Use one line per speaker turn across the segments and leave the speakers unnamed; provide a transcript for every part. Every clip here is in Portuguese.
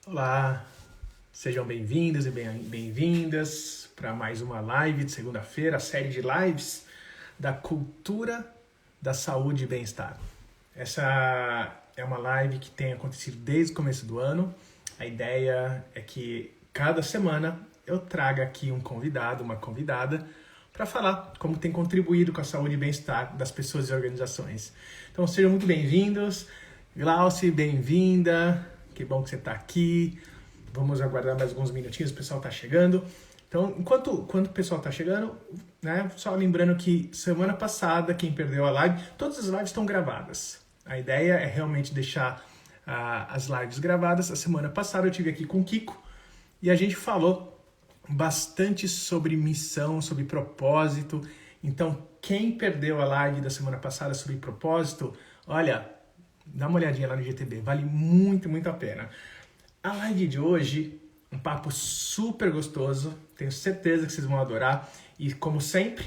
Olá, sejam bem-vindos e bem-vindas para mais uma live de segunda-feira, a série de lives da cultura da saúde e bem-estar. Essa é uma live que tem acontecido desde o começo do ano. A ideia é que cada semana eu traga aqui um convidado, uma convidada, para falar como tem contribuído com a saúde e bem-estar das pessoas e organizações. Então sejam muito bem-vindos. Glauci, bem-vinda. Que bom que você está aqui. Vamos aguardar mais alguns minutinhos, o pessoal está chegando. Então, enquanto o pessoal está chegando, né, só lembrando que semana passada, quem perdeu a live, todas as lives estão gravadas. A ideia é realmente deixar as lives gravadas. A semana passada eu estive aqui com o Kiko e a gente falou bastante sobre missão, sobre propósito. Então, quem perdeu a live da semana passada sobre propósito, olha, dá uma olhadinha lá no GTB, vale muito, muito a pena. A live de hoje, um papo super gostoso, tenho certeza que vocês vão adorar. E como sempre,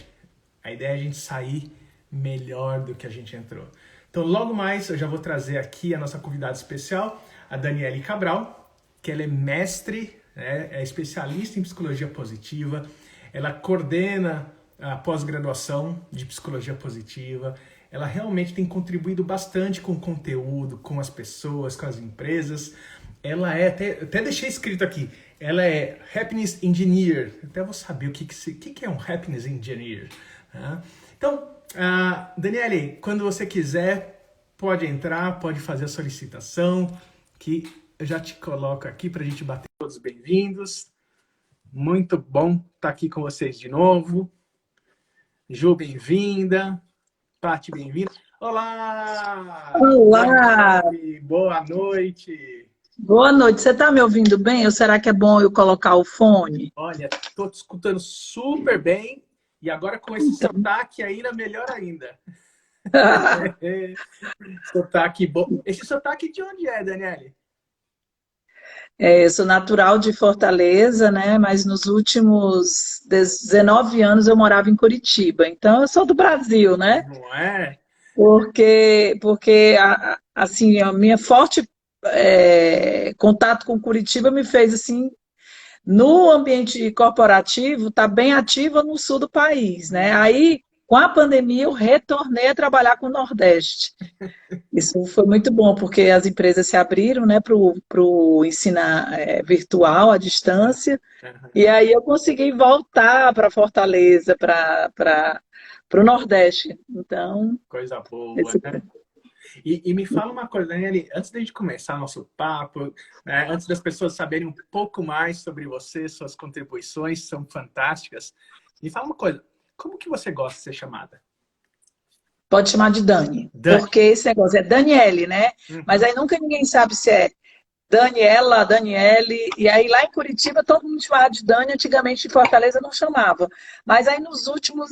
a ideia é a gente sair melhor do que a gente entrou. Então logo mais eu já vou trazer aqui a nossa convidada especial, a Daniele Cabral, que ela é mestre, né, é especialista em psicologia positiva, ela coordena a pós-graduação de psicologia positiva. Ela realmente tem contribuído bastante com o conteúdo, com as pessoas, com as empresas. Ela é, até deixei escrito aqui, ela é Happiness Engineer. Até vou saber o que é um Happiness Engineer. Tá? Então, Daniele, quando você quiser, pode entrar, pode fazer a solicitação, que eu já te coloco aqui para a gente bater. Todos bem-vindos. Muito bom estar aqui com vocês de novo. Ju, bem-vinda. Pati, bem-vinda. Olá!
Olá!
Boa noite!
Boa noite. Você está me ouvindo bem ou será que é bom eu colocar o fone?
Olha, estou te escutando super bem e agora com esse
Então,
sotaque ainda melhor ainda. Sotaque bom. Esse sotaque de onde é, Daniele?
eu sou natural de Fortaleza, né? Mas nos últimos 19 anos eu morava em Curitiba. Então eu sou do Brasil, né?
Não é?
Porque assim, a minha forte contato com Curitiba me fez assim, no ambiente corporativo, está bem ativa no sul do país, né? Aí, com a pandemia, eu retornei a trabalhar com o Nordeste. Isso foi muito bom, porque as empresas se abriram, né, para o ensino virtual, à distância, e aí eu consegui voltar para Fortaleza, para o Nordeste. Então,
Coisa boa,
esse...
né? E me fala uma coisa, Daniele, antes de a gente começar nosso papo, né, antes das pessoas saberem um pouco mais sobre você, suas contribuições são fantásticas. Me fala uma coisa, como que você gosta de ser chamada?
pode chamar de Dani,
Dani.
porque esse negócio é Daniele, né? Mas
Uhum.
aí nunca ninguém sabe se é Daniela, Daniele, e aí lá em Curitiba todo mundo chamava de Dani, antigamente em Fortaleza não chamava. Mas aí nos últimos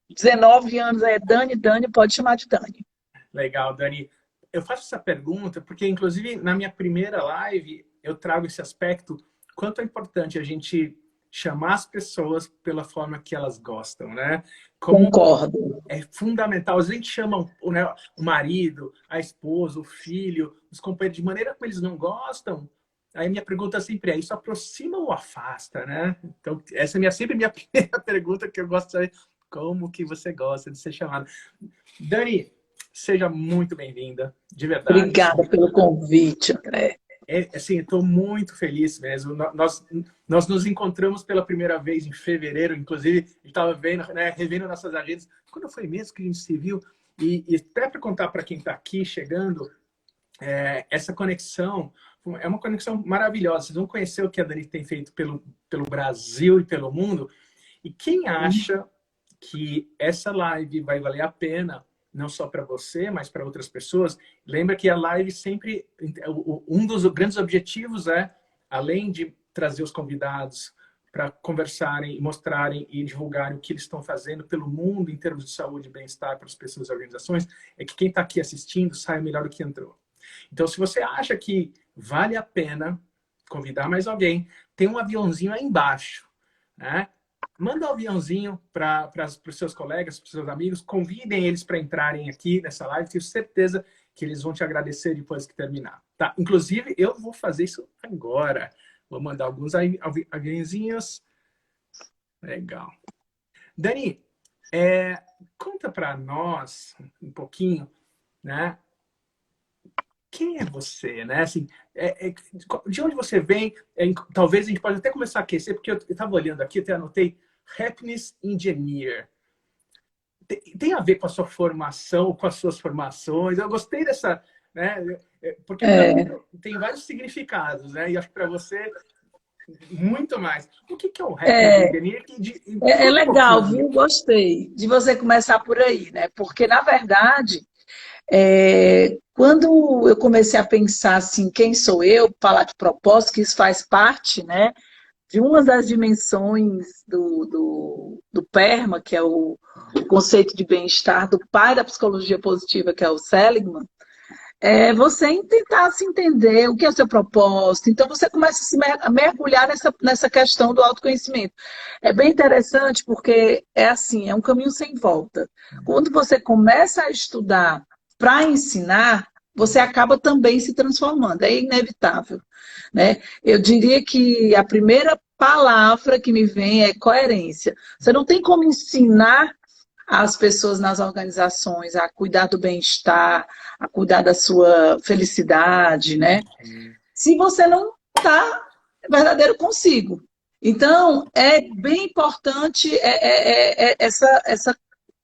19 anos é Dani, Dani, pode chamar de Dani.
Legal, Dani. Eu faço essa pergunta porque, inclusive, na minha primeira live, eu trago esse aspecto, quanto é importante a gente chamar as pessoas pela forma que elas gostam, né? Como
Concordo.
é fundamental. Às vezes a gente chama né, o marido, a esposa, o filho, os companheiros de maneira como eles não gostam. Aí minha pergunta sempre é, isso aproxima ou afasta, né? Então, essa é sempre minha primeira pergunta que eu gosto de saber como que você gosta de ser chamado. Dani, seja muito bem-vinda, de verdade.
Obrigada pelo convite, André.
Assim, estou muito feliz mesmo. Nós nos encontramos pela primeira vez em fevereiro, inclusive, a gente estava vendo, né, revendo nossas agendas. Quando foi mesmo que a gente se viu? E até para contar para quem está aqui chegando, essa conexão é uma conexão maravilhosa. Vocês vão conhecer o que a Dani tem feito pelo Brasil e pelo mundo. E quem acha que essa live vai valer a pena, não só para você, mas para outras pessoas, lembra que a live sempre, um dos grandes objetivos é, além de trazer os convidados para conversarem, mostrarem e divulgarem o que eles estão fazendo pelo mundo em termos de saúde e bem-estar para as pessoas e organizações, é que quem está aqui assistindo saia melhor do que entrou. Então, se você acha que vale a pena convidar mais alguém, tem um aviãozinho aí embaixo, né? Manda um aviãozinho para os seus colegas, para os seus amigos, convidem eles para entrarem aqui nessa live, tenho certeza que eles vão te agradecer depois que terminar. Tá? Inclusive, eu vou fazer isso agora. Vou mandar alguns aviãozinhos. Legal. Dani, conta para nós um pouquinho, né? Quem é você, né? Assim, de onde você vem? Talvez a gente pode até começar a aquecer, porque eu estava olhando aqui, até anotei Happiness Engineer. Tem a ver com a sua formação, com as suas formações? Eu gostei dessa, né? Porque para mim tem vários significados, né? E acho que para você muito mais. O que é o Happiness Engineer?
É legal, viu? Gostei de você começar por aí, né? Porque, na verdade, quando eu comecei a pensar assim, quem sou eu, falar de propósito, que isso faz parte, né, de uma das dimensões do PERMA, que é o conceito de bem-estar, do pai da psicologia positiva, que é o Seligman, você tentar se entender o que é o seu propósito. Então, você começa a mergulhar nessa questão do autoconhecimento. É bem interessante porque é assim, é um caminho sem volta. Quando você começa a estudar para ensinar, você acaba também se transformando, é inevitável, né? Eu diria que a primeira palavra que me vem é coerência. Você não tem como ensinar as pessoas nas organizações a cuidar do bem-estar, a cuidar da sua felicidade, né? Se você não está verdadeiro consigo. Então, é bem importante essa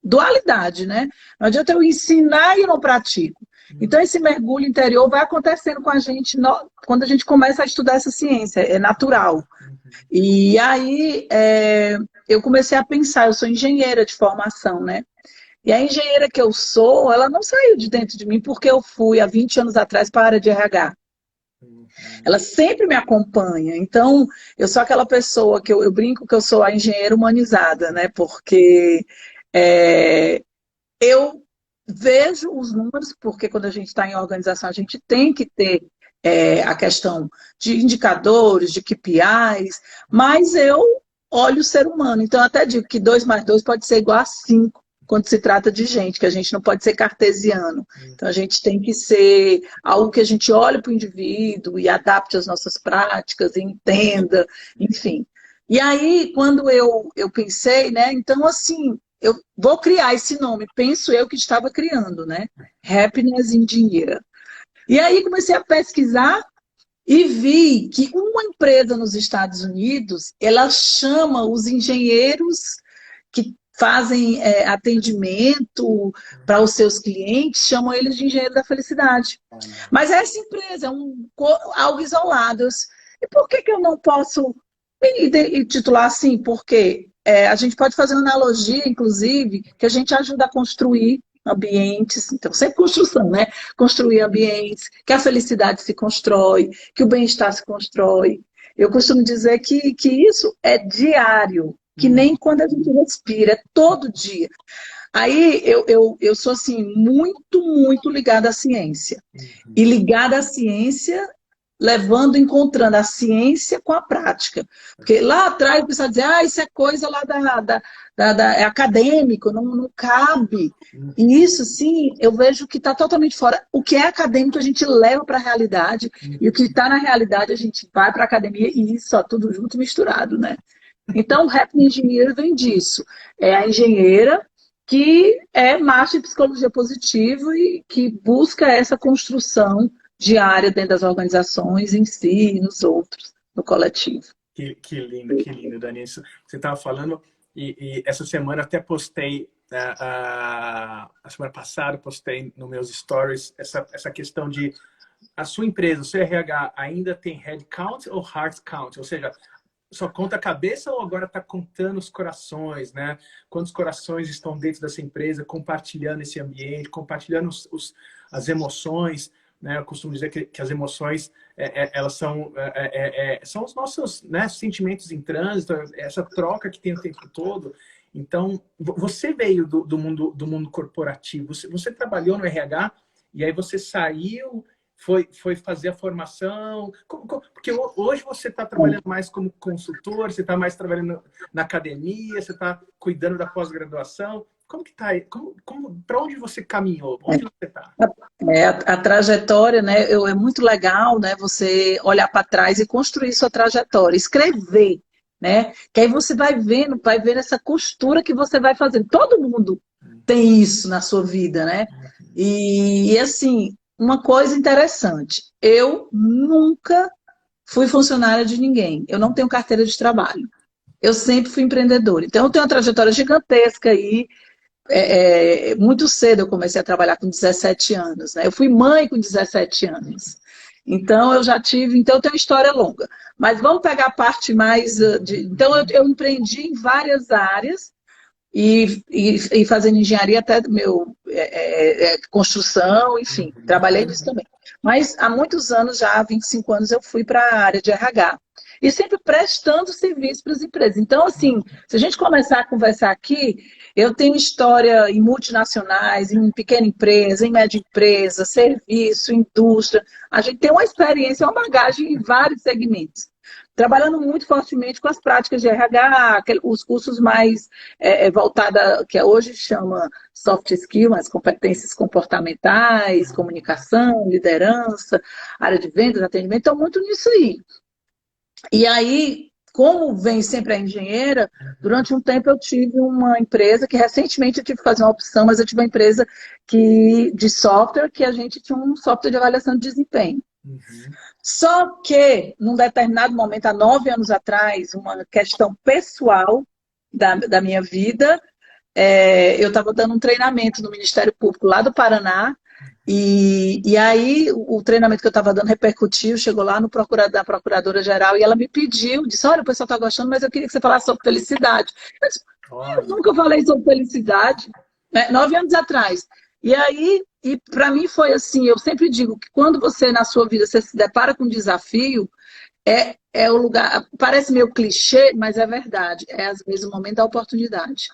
dualidade, né? Não adianta eu ensinar e eu não pratico. Então, esse mergulho interior vai acontecendo com a gente quando a gente começa a estudar essa ciência, é natural. E aí, eu comecei a pensar, eu sou engenheira de formação, né? E a engenheira que eu sou, ela não saiu de dentro de mim porque eu fui há 20 anos atrás para a área de RH. Ela sempre me acompanha. Então, eu sou aquela pessoa que eu brinco que eu sou a engenheira humanizada, né? Porque eu vejo os números, porque quando a gente está em organização, a gente tem que ter a questão de indicadores, de KPIs, mas eu olho o ser humano. Então, eu até digo que 2 mais 2 pode ser igual a 5 quando se trata de gente, que a gente não pode ser cartesiano. Então, a gente tem que ser algo que a gente olhe para o indivíduo e adapte as nossas práticas, e entenda, enfim. E aí, quando eu pensei, né, então, assim, eu vou criar esse nome, penso eu que estava criando, né? Happiness Engineer. E aí comecei a pesquisar e vi que uma empresa nos Estados Unidos, ela chama os engenheiros que fazem atendimento para os seus clientes, chamam eles de engenheiro da felicidade. Mas essa empresa é algo isolado. E por que eu não posso titular assim? Porque a gente pode fazer uma analogia, inclusive, que a gente ajuda a construir ambientes, então sempre construção, né? Construir ambientes, que a felicidade se constrói, que o bem-estar se constrói. Eu costumo dizer que isso é diário, que nem quando a gente respira, é todo dia. Aí eu sou assim, muito, muito ligada à ciência. E ligada à ciência encontrando a ciência com a prática. Porque lá atrás o pessoal dizia, isso é coisa lá é acadêmico, não cabe. E isso, sim, eu vejo que está totalmente fora. O que é acadêmico a gente leva para a realidade, e o que está na realidade a gente vai para a academia, e isso, ó, tudo junto e misturado, né? Então, o Happy Engineer vem disso. É a engenheira que é master em psicologia positiva e que busca essa construção diária dentro das organizações em si e nos outros, no coletivo.
Que lindo, Dani. Você estava falando, e essa semana até postei, a semana passada, postei nos meus stories essa questão de a sua empresa, o seu RH, ainda tem head count ou heart count? Ou seja, só conta a cabeça ou agora está contando os corações, né? Quantos corações estão dentro dessa empresa, compartilhando esse ambiente, compartilhando as emoções, né? Eu costumo dizer que as emoções, elas são os nossos, né, sentimentos em trânsito, essa troca que tem o tempo todo. Então, você veio do mundo corporativo, você trabalhou no RH e aí você saiu, foi fazer a formação? Porque hoje você está trabalhando mais como consultor, você está mais trabalhando na academia, você está cuidando da pós-graduação. Como que tá aí? Para onde você caminhou? Onde você está?
A trajetória, né? É muito legal, né? Você olhar para trás e construir sua trajetória, escrever, né? Que aí você vai vendo essa costura que você vai fazendo. Todo mundo tem isso na sua vida, né? E assim, uma coisa interessante, eu nunca fui funcionária de ninguém. Eu não tenho carteira de trabalho. Eu sempre fui empreendedora. Então, eu tenho uma trajetória gigantesca aí. Muito cedo eu comecei a trabalhar com 17 anos, né? Eu fui mãe com 17 anos. Então, então eu tenho uma história longa. Mas vamos pegar a parte mais Então, eu empreendi em várias áreas e fazendo engenharia até construção, enfim, trabalhei nisso também. Mas há muitos anos, já há 25 anos, eu fui para a área de RH. E sempre prestando serviço para as empresas. Então, assim, se a gente começar a conversar aqui, eu tenho história em multinacionais, em pequena empresa, em média empresa, serviço, indústria. A gente tem uma experiência, uma bagagem em vários segmentos. Trabalhando muito fortemente com as práticas de RH, os cursos mais voltados, que hoje chama soft skill, as competências comportamentais, comunicação, liderança, área de vendas, atendimento, estão muito nisso aí. E aí, como vem sempre a engenheira, durante um tempo eu tive uma empresa que recentemente eu tive que fazer uma opção, mas eu tive uma empresa de software que a gente tinha um software de avaliação de desempenho. Só que, num determinado momento, há 9 anos atrás, uma questão pessoal da minha vida, eu estava dando um treinamento no Ministério Público lá do Paraná, e aí o treinamento que eu estava dando repercutiu, chegou lá no da Procuradora-Geral e ela me pediu, disse, olha, o pessoal está gostando, mas eu queria que você falasse sobre felicidade. Eu nunca falei sobre felicidade, né? 9 anos atrás. E aí, para mim foi assim, eu sempre digo que quando você, na sua vida, você se depara com um desafio, é o lugar, parece meio clichê, mas é verdade, às vezes o momento da oportunidade.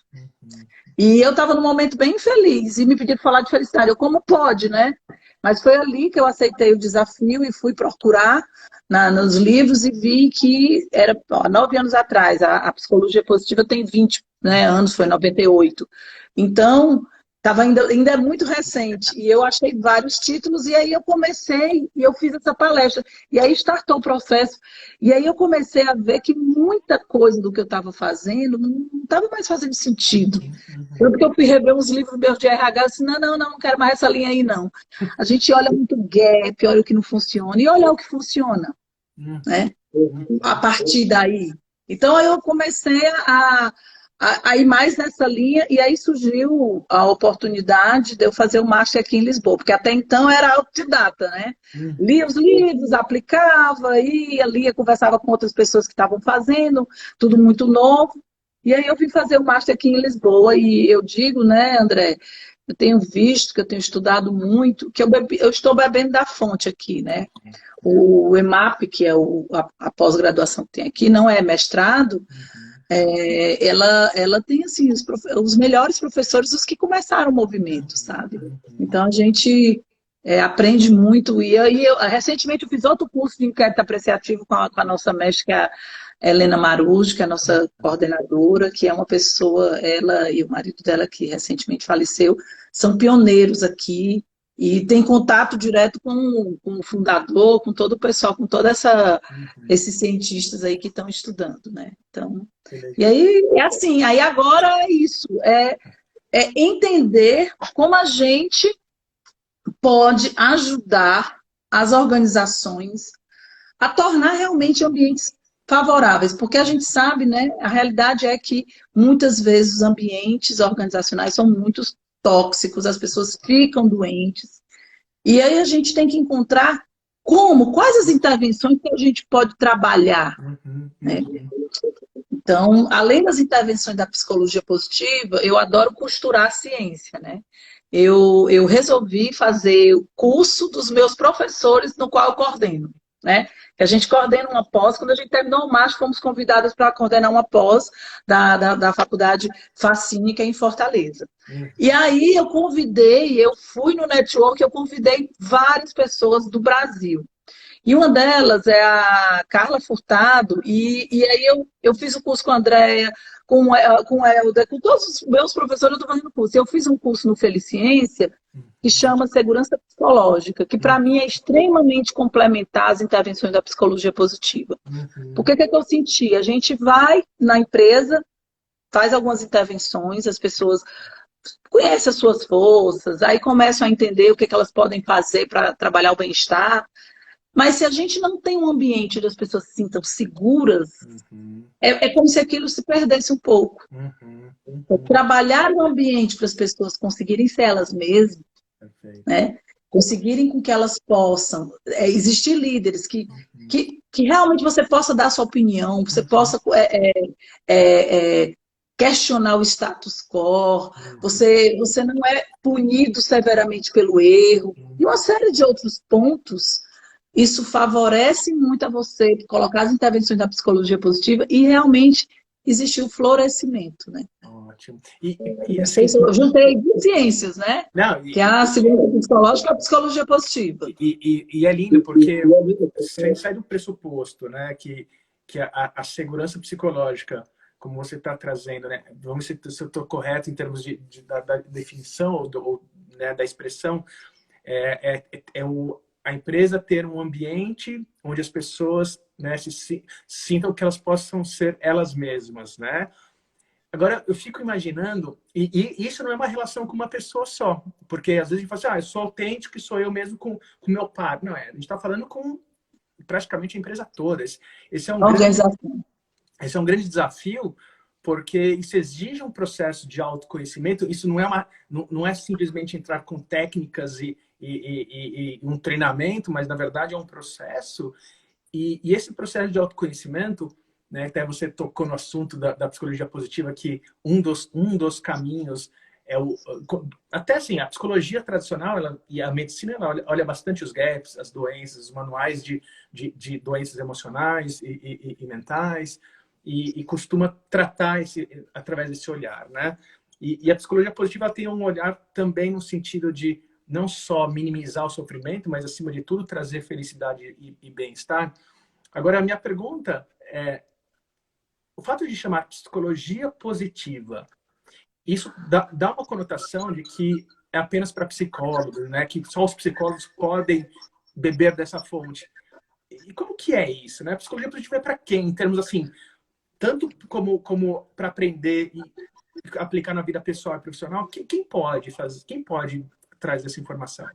E eu estava num momento bem infeliz e me pediram falar de felicidade. Eu, como pode, né? Mas foi ali que eu aceitei o desafio e fui procurar nos livros e vi que era 9 anos atrás. A psicologia positiva tem 20, né, anos, foi em 98. Então, ainda é muito recente. E eu achei vários títulos e aí eu comecei e eu fiz essa palestra. E aí startou o processo. E aí eu comecei a ver que muita coisa do que eu estava fazendo não estava mais fazendo sentido. Tanto que eu fui rever uns livros meus de RH, assim, não quero mais essa linha aí, não. A gente olha muito gap, olha o que não funciona, e olha o que funciona, né? A partir daí. Então, eu comecei a ir mais nessa linha, e aí surgiu a oportunidade de eu fazer o Master aqui em Lisboa, porque até então era autodidata, né? Lia os livros, aplicava, lia, conversava com outras pessoas que estavam fazendo, tudo muito novo. E aí eu vim fazer o Master aqui em Lisboa e eu digo, né, André, eu tenho visto, que eu tenho estudado muito, que eu estou bebendo da fonte aqui, né? O EMAP, que é a pós-graduação que tem aqui, não é mestrado, ela tem, assim, os melhores professores, os que começaram o movimento, sabe? Então a gente aprende muito. E aí, recentemente eu fiz outro curso de inquérito apreciativo com a nossa mestre, que é a Helena Marujo, que é a nossa coordenadora, que é uma pessoa, ela e o marido dela, que recentemente faleceu, são pioneiros aqui e tem contato direto com o fundador, com todo o pessoal, com todos esses cientistas aí que estão estudando, né? Então, e aí é assim, aí agora é isso, é entender como a gente pode ajudar as organizações a tornar realmente ambientes favoráveis, porque a gente sabe, né, a realidade é que muitas vezes os ambientes organizacionais são muito tóxicos, as pessoas ficam doentes, e aí a gente tem que encontrar quais as intervenções que a gente pode trabalhar, né? Então, além das intervenções da psicologia positiva, eu adoro costurar a ciência, né? Eu resolvi fazer o curso dos meus professores, no qual eu coordeno, né? A gente coordena uma pós, quando a gente terminou o master, fomos convidadas para coordenar uma pós da faculdade Facínica em Fortaleza. E aí eu fui no network, eu convidei várias pessoas do Brasil. E uma delas é a Carla Furtado, e aí eu fiz o curso com a Andréia, com a Helder, com todos os meus professores, eu estou fazendo curso. Eu fiz um curso no Feliciência que chama Segurança Psicológica, que para mim é extremamente complementar às intervenções da psicologia positiva. Porque o que eu senti? A gente vai na empresa, faz algumas intervenções, as pessoas conhecem as suas forças, aí começam a entender o que elas podem fazer para trabalhar o bem-estar. Mas se a gente não tem um ambiente onde as pessoas se sintam seguras, é como se aquilo se perdesse um pouco. Trabalhar no ambiente para as pessoas conseguirem ser elas mesmas, né? Conseguirem com que elas possam existir líderes que realmente você possa dar sua opinião, você possa questionar o status quo, você não é punido severamente pelo erro, e uma série de outros pontos. Isso favorece muito a você colocar as intervenções da psicologia positiva e realmente existir o florescimento, né?
Ótimo. E assim,
eu juntei ciências, né?
Não,
que é a segurança psicológica e a psicologia positiva.
E é lindo, porque a gente sai do pressuposto, né, que a segurança psicológica, como você está trazendo, né, vamos ver se eu estou correto em termos da definição ou né, da expressão, a empresa ter um ambiente onde as pessoas, né, sintam que elas possam ser elas mesmas, né? Agora, eu fico imaginando, e isso não é uma relação com uma pessoa só, porque às vezes a gente fala assim, eu sou autêntico e sou eu mesmo com o meu par. Não, a gente está falando com praticamente a empresa toda. Esse é um grande desafio, porque isso exige um processo de autoconhecimento. Isso não é simplesmente entrar com técnicas e um treinamento, mas na verdade é um processo. E esse processo de autoconhecimento, né, até você tocou no assunto da psicologia positiva, que um dos caminhos até assim, a psicologia tradicional e a medicina ela olha bastante os gaps, as doenças, os manuais de doenças emocionais e mentais, e costuma tratar através desse olhar, né? E a psicologia positiva ela tem um olhar também no sentido de não só minimizar o sofrimento, mas acima de tudo trazer felicidade e bem-estar. Agora, a minha pergunta é, o fato de chamar psicologia positiva, isso dá uma conotação de que é apenas para psicólogos, né? Que só os psicólogos podem beber dessa fonte. E como que é isso, né? Psicologia positiva é para quem? Em termos assim, tanto como para aprender e aplicar na vida pessoal e profissional, quem pode fazer? Quem pode trazer essa informação?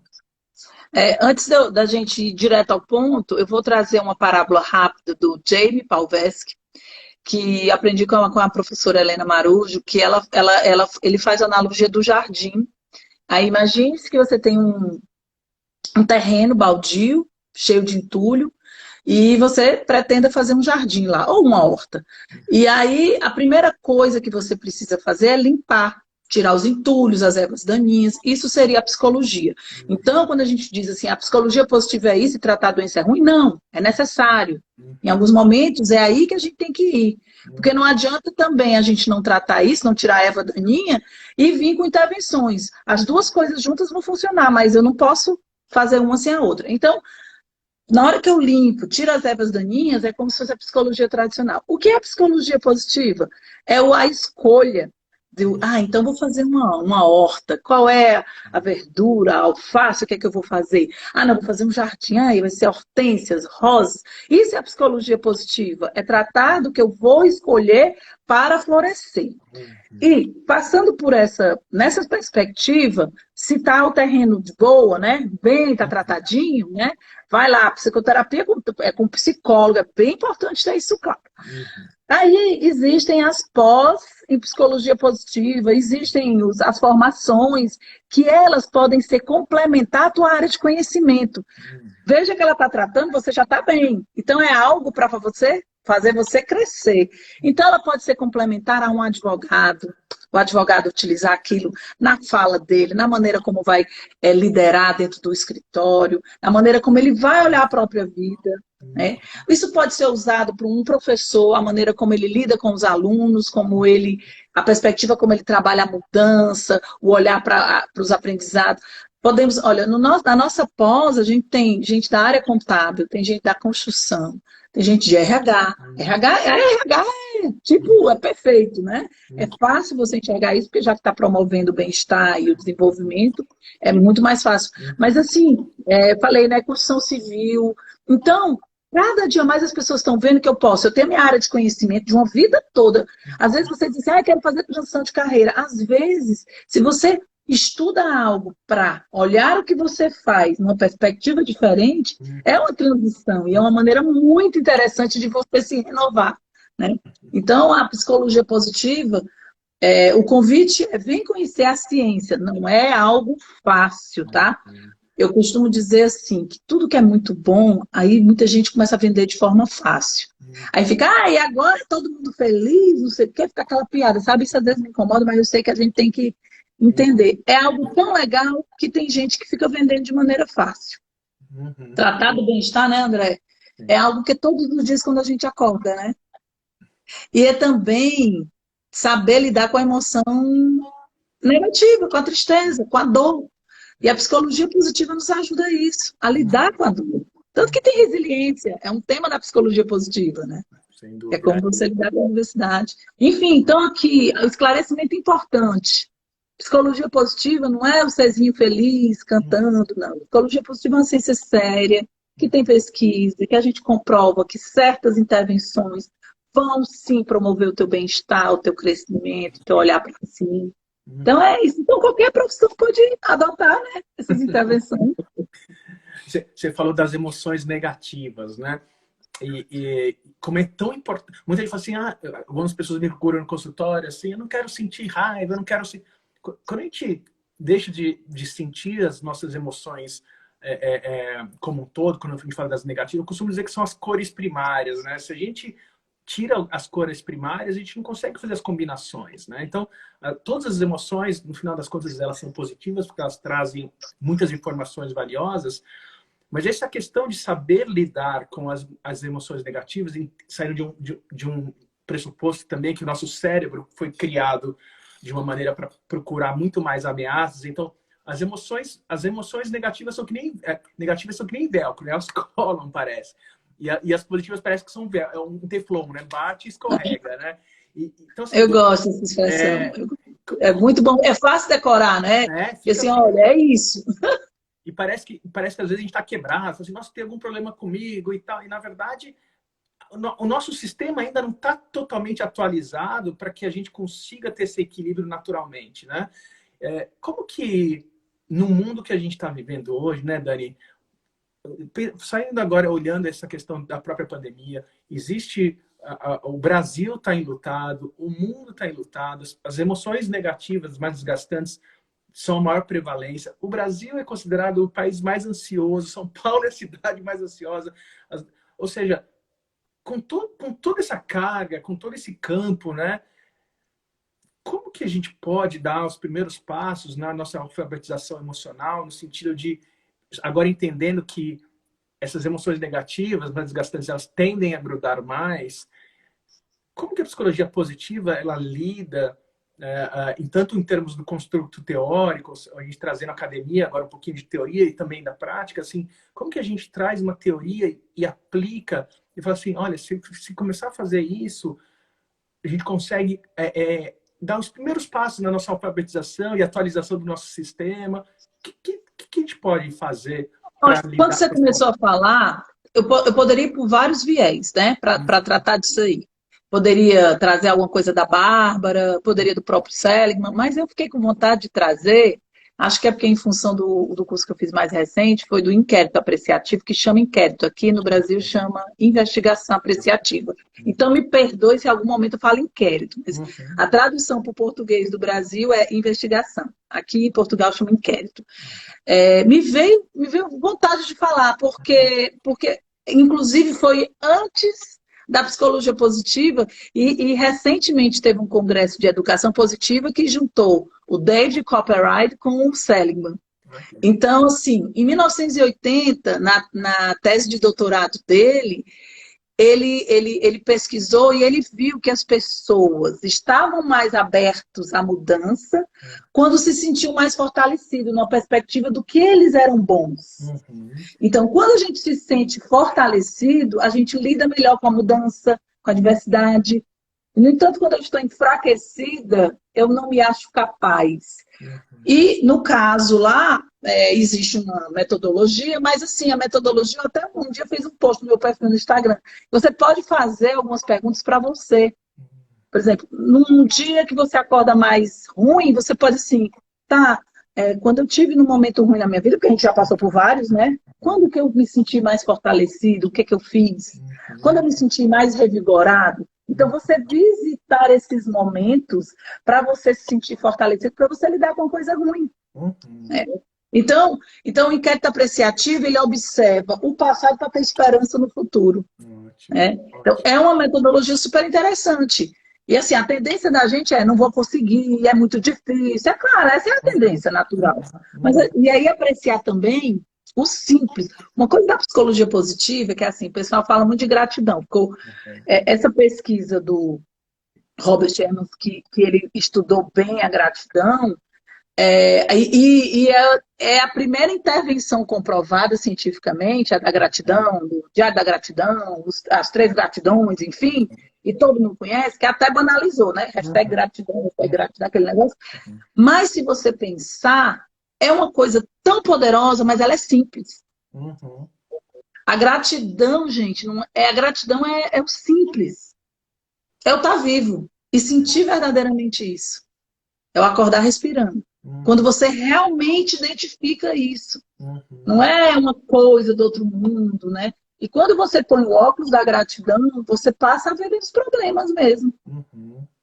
Antes da gente ir direto ao ponto, eu vou trazer uma parábola rápida do Jamie Palvesky, que aprendi com a professora Helena Marujo, que ele faz a analogia do jardim. Aí imagine-se que você tem um terreno baldio, cheio de entulho, e você pretenda fazer um jardim lá, ou uma horta. E aí a primeira coisa que você precisa fazer é limpar, tirar os entulhos, as ervas daninhas. Isso seria a psicologia. Então, quando a gente diz assim, a psicologia positiva é isso e tratar a doença é ruim, não, é necessário. Em alguns momentos é aí que a gente tem que ir. Porque não adianta também a gente não tratar isso, não tirar a erva daninha e vir com intervenções. As duas coisas juntas vão funcionar, mas eu não posso fazer uma sem a outra. Então, na hora que eu limpo, tiro as ervas daninhas, é como se fosse a psicologia tradicional. O que é a psicologia positiva? É a escolha. Então vou fazer uma horta. Qual é a verdura, a alface? O que é que eu vou fazer? Não, vou fazer um jardim. Vai ser hortênsias, rosas. Isso é a psicologia positiva. É tratar do que eu vou escolher para florescer. E, passando por nessa perspectiva, se está o terreno de boa, né? Bem, está tratadinho, né? Vai lá, psicoterapia com psicólogo, é bem importante ter isso claro. Aí existem as pós em psicologia positiva, existem as formações que elas podem ser complementar a tua área de conhecimento. Veja que ela está tratando, você já está bem. Então é algo para fazer você crescer. Então ela pode ser complementar a um advogado, o advogado utilizar aquilo na fala dele, na maneira como vai liderar dentro do escritório, na maneira como ele vai olhar a própria vida. Né? Isso pode ser usado por um professor, a maneira como ele lida com os alunos, a perspectiva como ele trabalha a mudança, o olhar para os aprendizados. Podemos, olha, na nossa pós, a gente tem gente da área contábil, tem gente da construção, tem gente de RH. RH tipo, é perfeito, né? É fácil você enxergar isso, porque já que está promovendo o bem-estar e o desenvolvimento, é muito mais fácil. Mas, assim, falei, né, construção civil. Então, cada dia mais as pessoas estão vendo que eu tenho minha área de conhecimento de uma vida toda. Às vezes você diz assim, quero fazer transição de carreira. Às vezes, se você estuda algo para olhar o que você faz numa perspectiva diferente, é uma transição e é uma maneira muito interessante de você se renovar, né? Então, a psicologia positiva, o convite é vem conhecer a ciência, não é algo fácil, tá? Eu costumo dizer assim, que tudo que é muito bom, aí muita gente começa a vender de forma fácil. Aí fica, e agora todo mundo feliz, não sei o que, fica aquela piada, sabe? Isso às vezes me incomoda, mas eu sei que a gente tem que entender. É algo tão legal que tem gente que fica vendendo de maneira fácil. Tratar do bem-estar, né, André? É algo que todos os dias quando a gente acorda, né? E é também saber lidar com a emoção negativa, com a tristeza, com a dor. E a psicologia positiva nos ajuda a isso, a lidar com a dor. Tanto que tem resiliência, é um tema da psicologia positiva, né?
Sem dúvida.
É como você lidar com a universidade. Enfim, então aqui, o esclarecimento importante. Psicologia positiva não é o Cezinho feliz cantando, não. Psicologia positiva é uma ciência séria, que tem pesquisa, que a gente comprova que certas intervenções vão sim promover o teu bem-estar, o teu crescimento, o teu olhar para si. Então é isso. Então qualquer profissão pode adotar, né, essas intervenções.
Você falou das emoções negativas, né? E como é tão importante. Muita gente fala assim, algumas pessoas me procuram no consultório, assim, eu não quero sentir raiva, eu não quero sentir. Quando a gente deixa de sentir as nossas emoções como um todo, quando a gente fala das negativas, eu costumo dizer que são as cores primárias, né? Se a gente tira as cores primárias, a gente não consegue fazer as combinações, né? Então, todas as emoções, no final das contas, elas são positivas, porque elas trazem muitas informações valiosas, mas essa questão de saber lidar com as emoções negativas, saindo de um pressuposto também que o nosso cérebro foi criado de uma maneira para procurar muito mais ameaças. Então, as emoções negativas são que nem velcro, né? Elas colam, parece. E as positivas parece que são um teflon, né? Bate e escorrega, né? Então, assim,
eu gosto dessa expressão. É muito bom. É fácil decorar, né? Porque assim, olha, é isso.
E parece que às vezes a gente está quebrado, assim, nossa, tem algum problema comigo e tal. E, na verdade, o nosso sistema ainda não está totalmente atualizado para que a gente consiga ter esse equilíbrio naturalmente, né? Como que, no mundo que a gente está vivendo hoje, né, Dani? Saindo agora, olhando essa questão da própria pandemia, o Brasil está enlutado, o mundo está enlutado, as emoções negativas, mais desgastantes, são a maior prevalência. O Brasil é considerado o país mais ansioso, São Paulo é a cidade mais ansiosa. Ou seja, com toda essa carga, com todo esse campo, né? Como que a gente pode dar os primeiros passos na nossa alfabetização emocional, no sentido de, agora entendendo que essas emoções negativas, mais desgastantes, elas tendem a grudar mais. Como que a psicologia positiva, ela lida, tanto em termos do construto teórico, a gente trazendo a academia, agora um pouquinho de teoria e também da prática, assim, como que a gente traz uma teoria e aplica e fala assim, olha, se começar a fazer isso, a gente consegue dar os primeiros passos na nossa alfabetização e atualização do nosso sistema. O que a gente pode fazer?
Quando você começou a falar, eu poderia ir por vários viés, né, para tratar disso aí. Poderia trazer alguma coisa da Bárbara, poderia do próprio Seligman, mas eu fiquei com vontade de trazer, acho que é porque em função do curso que eu fiz mais recente, foi do inquérito apreciativo, que chama inquérito, aqui no Brasil chama investigação apreciativa. Então me perdoe se em algum momento eu falo inquérito, mas a tradução para o português do Brasil é investigação. Aqui em Portugal chama inquérito. Me veio vontade de falar, porque inclusive foi antes da psicologia positiva e recentemente teve um congresso de educação positiva que juntou o David Copperright com o Seligman. Então, assim, em 1980, na tese de doutorado dele, ele pesquisou e ele viu que as pessoas estavam mais abertos à mudança quando se sentiam mais fortalecidos na perspectiva do que eles eram bons. Então, quando a gente se sente fortalecido, a gente lida melhor com a mudança, com a diversidade. No entanto, quando eu estou enfraquecida, eu não me acho capaz. E, no caso lá, existe uma metodologia, mas assim, a metodologia, eu até um dia fiz um post no meu perfil no Instagram. Você pode fazer algumas perguntas para você. Por exemplo, num dia que você acorda mais ruim, você pode assim, quando eu tive num momento ruim na minha vida, porque a gente já passou por vários, né? Quando que eu me senti mais fortalecido? O que que eu fiz? Quando eu me senti mais revigorado? Então, você visitar esses momentos para você se sentir fortalecido, para você lidar com coisa ruim. Então, o inquérito apreciativo, ele observa o passado para ter esperança no futuro. Então, é uma metodologia super interessante. E assim, a tendência da gente não vou conseguir, é muito difícil. É claro, essa é a tendência natural. Mas, e aí apreciar também o simples. Uma coisa da psicologia positiva é que assim, o pessoal fala muito de gratidão. Porque essa pesquisa do Robert Emmons, que ele estudou bem a gratidão, é a primeira intervenção comprovada cientificamente, a da gratidão, o Diário da Gratidão, as 3 gratidões, enfim, e todo mundo conhece, que até banalizou, né? Hashtag gratidão, aquele negócio. Mas se você pensar, é uma coisa tão poderosa, mas ela é simples. A gratidão, gente, a gratidão é o simples. É eu estar vivo e sentir verdadeiramente isso. É o acordar respirando. Quando você realmente identifica isso. Não é uma coisa do outro mundo, né? E quando você põe o óculos da gratidão, você passa a ver os problemas mesmo.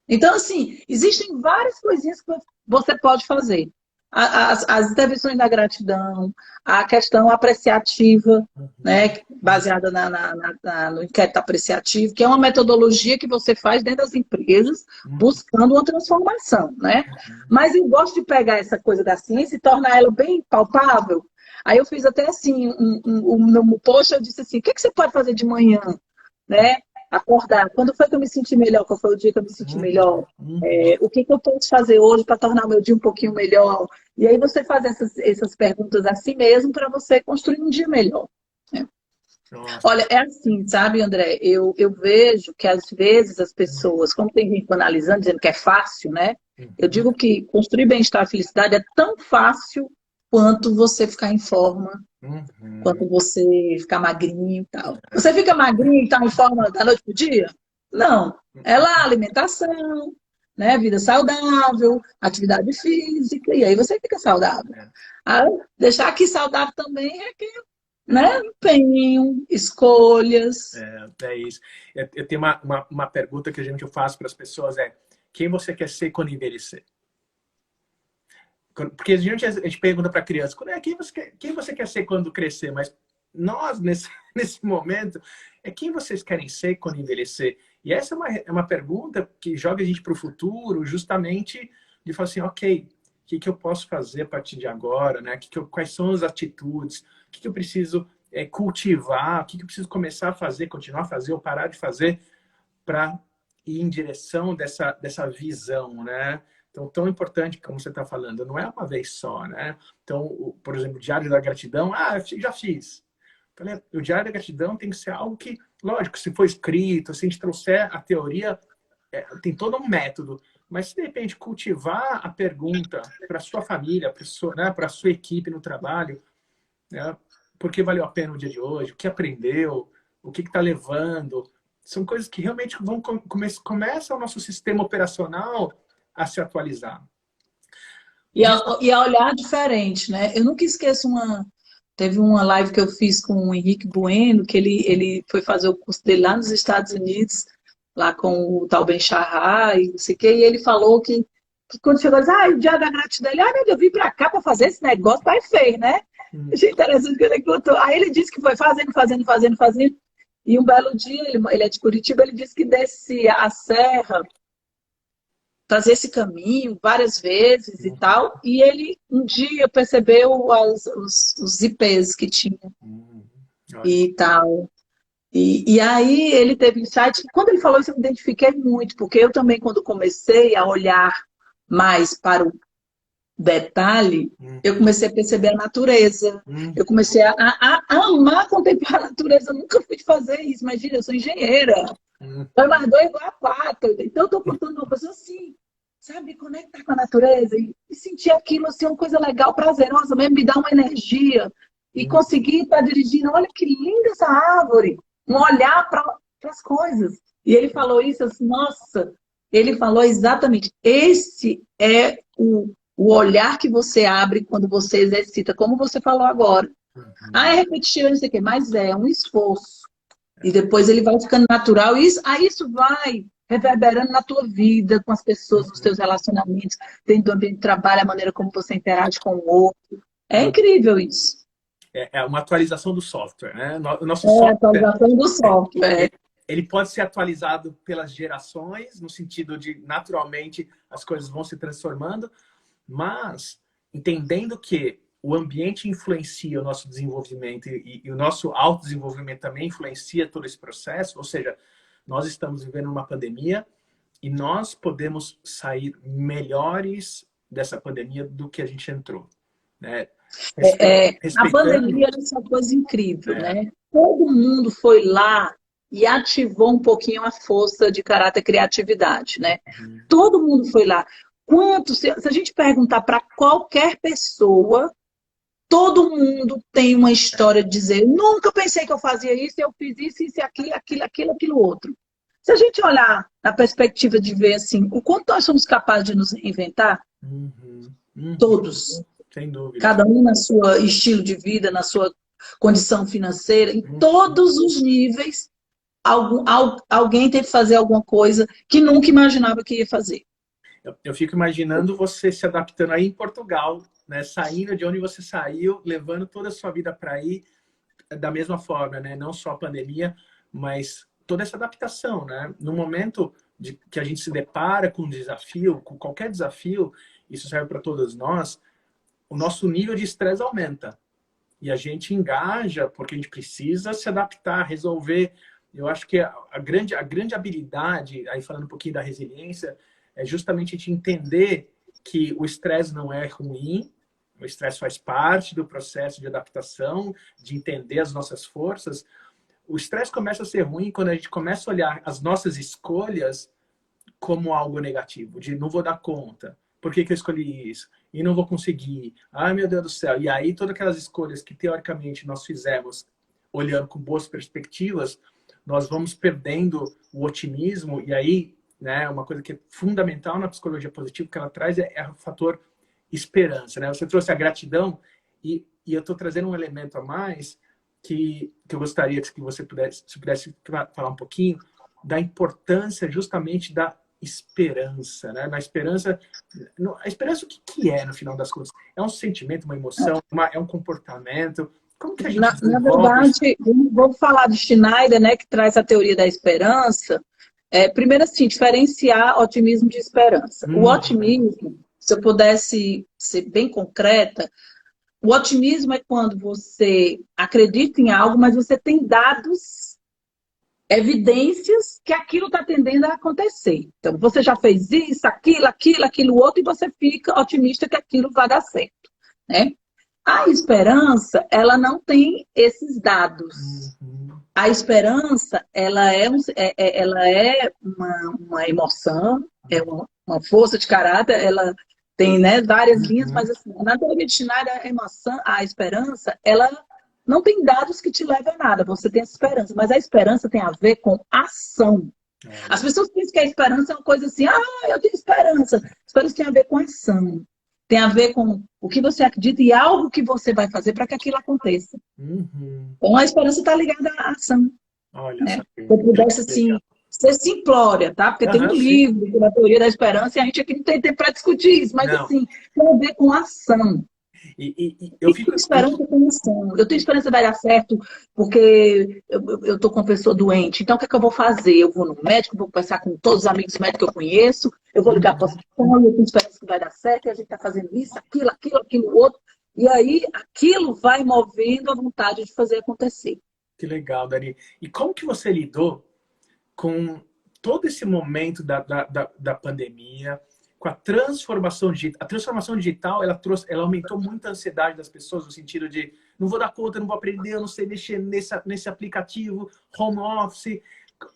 Então, assim, existem várias coisinhas que você pode fazer. As intervenções da gratidão, a questão apreciativa, né, baseada no inquérito apreciativo, que é uma metodologia que você faz dentro das empresas, buscando uma transformação, né? Mas eu gosto de pegar essa coisa da ciência e tornar ela bem palpável. Aí eu fiz até assim, no post eu disse assim, o que você pode fazer de manhã, né? Acordar. Quando foi que eu me senti melhor? Qual foi o dia que eu me senti melhor? O que eu posso fazer hoje para tornar o meu dia um pouquinho melhor? E aí você faz essas perguntas a si mesmo para você construir um dia melhor. Né? Olha, é assim, sabe, André? Eu vejo que às vezes as pessoas, como tem gente analisando, dizendo que é fácil, né? Eu digo que construir bem-estar e felicidade é tão fácil quanto você ficar em forma, quanto você ficar magrinho e tal. Você fica magrinho e está em forma da noite pro dia? Não. É lá alimentação, né? Vida saudável, atividade física, e aí você fica saudável. Deixar aqui saudável também requer, né? Empenho, escolhas.
É isso. Eu tenho uma pergunta que eu faço para as pessoas, quem você quer ser quando envelhecer? Porque a gente pergunta para a criança, quem você quer ser quando crescer? Mas nós, nesse momento, quem vocês querem ser quando envelhecer? E essa é uma pergunta que joga a gente para o futuro, justamente de falar assim, ok, o que eu posso fazer a partir de agora? Né? Quais são as atitudes? O que eu preciso cultivar? O que eu preciso começar a fazer, continuar a fazer ou parar de fazer para ir em direção dessa visão, né? Então, tão importante como você está falando, não é uma vez só, né? Então, por exemplo, o Diário da Gratidão, já fiz. O Diário da Gratidão tem que ser algo que, lógico, se for escrito, se a gente trouxer a teoria, tem todo um método, mas se de repente cultivar a pergunta para a sua família, para a sua equipe no trabalho, né? Por que valeu a pena o dia de hoje, o que aprendeu, o que está levando, são coisas que realmente começam o nosso sistema operacional a se atualizar.
E a olhar diferente, né? Eu nunca esqueço teve uma live que eu fiz com o Henrique Bueno, que ele foi fazer o curso dele lá nos Estados Unidos, lá com o tal Ben Shahar e não sei o quê, e ele falou que quando chegou, ele disse, o dia da gratidão, ele, meu Deus, eu vim pra cá pra fazer esse negócio, vai fez, né? Achei interessante que ele contou. Aí ele disse que foi fazendo, e um belo dia, ele é de Curitiba, ele disse que descia a serra, fazer esse caminho várias vezes e tal, e ele um dia percebeu os ipês que tinha e tal. E aí ele teve insight. Quando ele falou isso, eu me identifiquei muito, porque eu também, quando comecei a olhar mais para o detalhe, eu
Uhum.
comecei a perceber a natureza.
Uhum.
Eu comecei a amar contemplar a natureza. Eu nunca fui fazer isso. Imagina, eu sou engenheira.
Uhum.
2 mais 2 igual a 4. Então, eu estou contando uma pessoa assim, sabe, conectar com a natureza e sentir aquilo assim, uma coisa legal, prazerosa mesmo, me dá uma energia. E
Uhum.
conseguir estar dirigindo, olha que linda essa árvore. Um olhar para as coisas. E ele falou isso assim, nossa, ele falou exatamente, esse é o olhar que você abre quando você exercita, como você falou agora. Ah, é
Uhum.
repetitivo, não sei o quê, mas é um esforço. E depois ele vai ficando natural. E isso, aí isso vai reverberando na tua vida, com as pessoas, nos teus relacionamentos, dentro do ambiente de trabalho, a maneira como você interage com o outro. É
Uhum.
incrível isso.
É uma atualização do software, né? O nosso
É a
software,
atualização do
é,
software.
ele pode ser atualizado pelas gerações, no sentido de, naturalmente, as coisas vão se transformando, mas entendendo que o ambiente influencia o nosso desenvolvimento e o nosso autodesenvolvimento também influencia todo esse processo, ou seja, nós estamos vivendo uma pandemia e nós podemos sair melhores dessa pandemia do que a gente entrou, né?
A
Respeitando,
pandemia é uma coisa incrível,
é,
né? Todo mundo foi lá e ativou um pouquinho a força de caráter criatividade, né? Todo mundo foi lá. Se a gente perguntar para qualquer pessoa, todo mundo tem uma história de dizer, nunca pensei que eu fazia isso, eu fiz isso, aquilo, outro. Se a gente olhar na perspectiva de ver assim, o quanto nós somos capazes de nos reinventar,
uhum, uhum,
todos,
sem dúvida.
cada um na sua estilo de vida, na sua condição financeira, em
Uhum.
todos os níveis, alguém teve que fazer alguma coisa que nunca imaginava que ia fazer.
Eu fico imaginando você se adaptando aí em Portugal, né? Saindo de onde você saiu, levando toda a sua vida para aí da mesma forma, né? Não só a pandemia, mas toda essa adaptação, né? No momento que a gente se depara com um desafio, com qualquer desafio, isso serve para todos nós, o nosso nível de estresse aumenta. E a gente engaja porque a gente precisa se adaptar, resolver. Eu acho que a grande habilidade, aí falando um pouquinho da resiliência, é justamente a gente entender que o estresse não é ruim, o estresse faz parte do processo de adaptação, de entender as nossas forças. O estresse começa a ser ruim quando a gente começa a olhar as nossas escolhas como algo negativo, de não vou dar conta, por que eu escolhi isso? E não vou conseguir, ai meu Deus do céu. E aí todas aquelas escolhas que teoricamente nós fizemos, olhando com boas perspectivas, nós vamos perdendo o otimismo, e aí, né, uma coisa que é fundamental na psicologia positiva que ela traz é o fator esperança, né? Você trouxe a gratidão e eu estou trazendo um elemento a mais que eu gostaria que você pudesse falar um pouquinho da importância justamente da esperança, né? A esperança o que é no final das contas? É um sentimento, uma emoção, é um comportamento? Como que a gente
Na
desenvolve isso?
verdade, vou falar de Schneider, né, que traz a teoria da esperança. Primeiro, assim, diferenciar otimismo de esperança. O
Uhum.
otimismo, se eu pudesse ser bem concreta, o otimismo é quando você acredita em algo, mas você tem dados, evidências que aquilo está tendendo a acontecer. Então, você já fez isso, aquilo, outro, e você fica otimista que aquilo vai dar certo, né? A esperança, ela não tem esses dados.
Uhum.
A esperança, ela é uma emoção, é uma força de caráter, ela tem, né, várias linhas,
Uhum.
mas assim, na teoria de Schneider, a esperança, ela não tem dados que te levem a nada, você tem essa esperança, mas a esperança tem a ver com ação. As
Olha.
pessoas pensam que a esperança é uma coisa assim, eu tenho esperança. Esperança tem a ver com ação. Tem a ver com o que você acredita e algo que você vai fazer para que aquilo aconteça.
Uhum.
Então, a esperança está ligada à ação,
Olha
né?
só
Se eu
que
pudesse,
legal.
assim, ser simplória, tá? Porque tem um
Aham, sim.
livro da teoria da esperança e a gente aqui não tem tempo para discutir isso, mas,
Não.
assim, tem a ver com ação.
E eu
E
fico.
tenho esperança com ação. Eu tenho esperança que vai dar certo porque eu estou com uma pessoa doente. Então, o que é que eu vou fazer? Eu vou no médico, vou conversar com todos os amigos médicos que eu conheço, eu vou ligar para o
Uhum.
hospital, eu tenho esperança que vai dar certo, e a gente está fazendo isso, aquilo, outro. E aí, aquilo vai movendo a vontade de fazer acontecer.
Que legal, Dari. E como que você lidou com todo esse momento da pandemia, com a transformação digital? A transformação digital, ela aumentou muito a ansiedade das pessoas, no sentido de não vou dar conta, não vou aprender, eu não sei mexer nesse aplicativo, home office.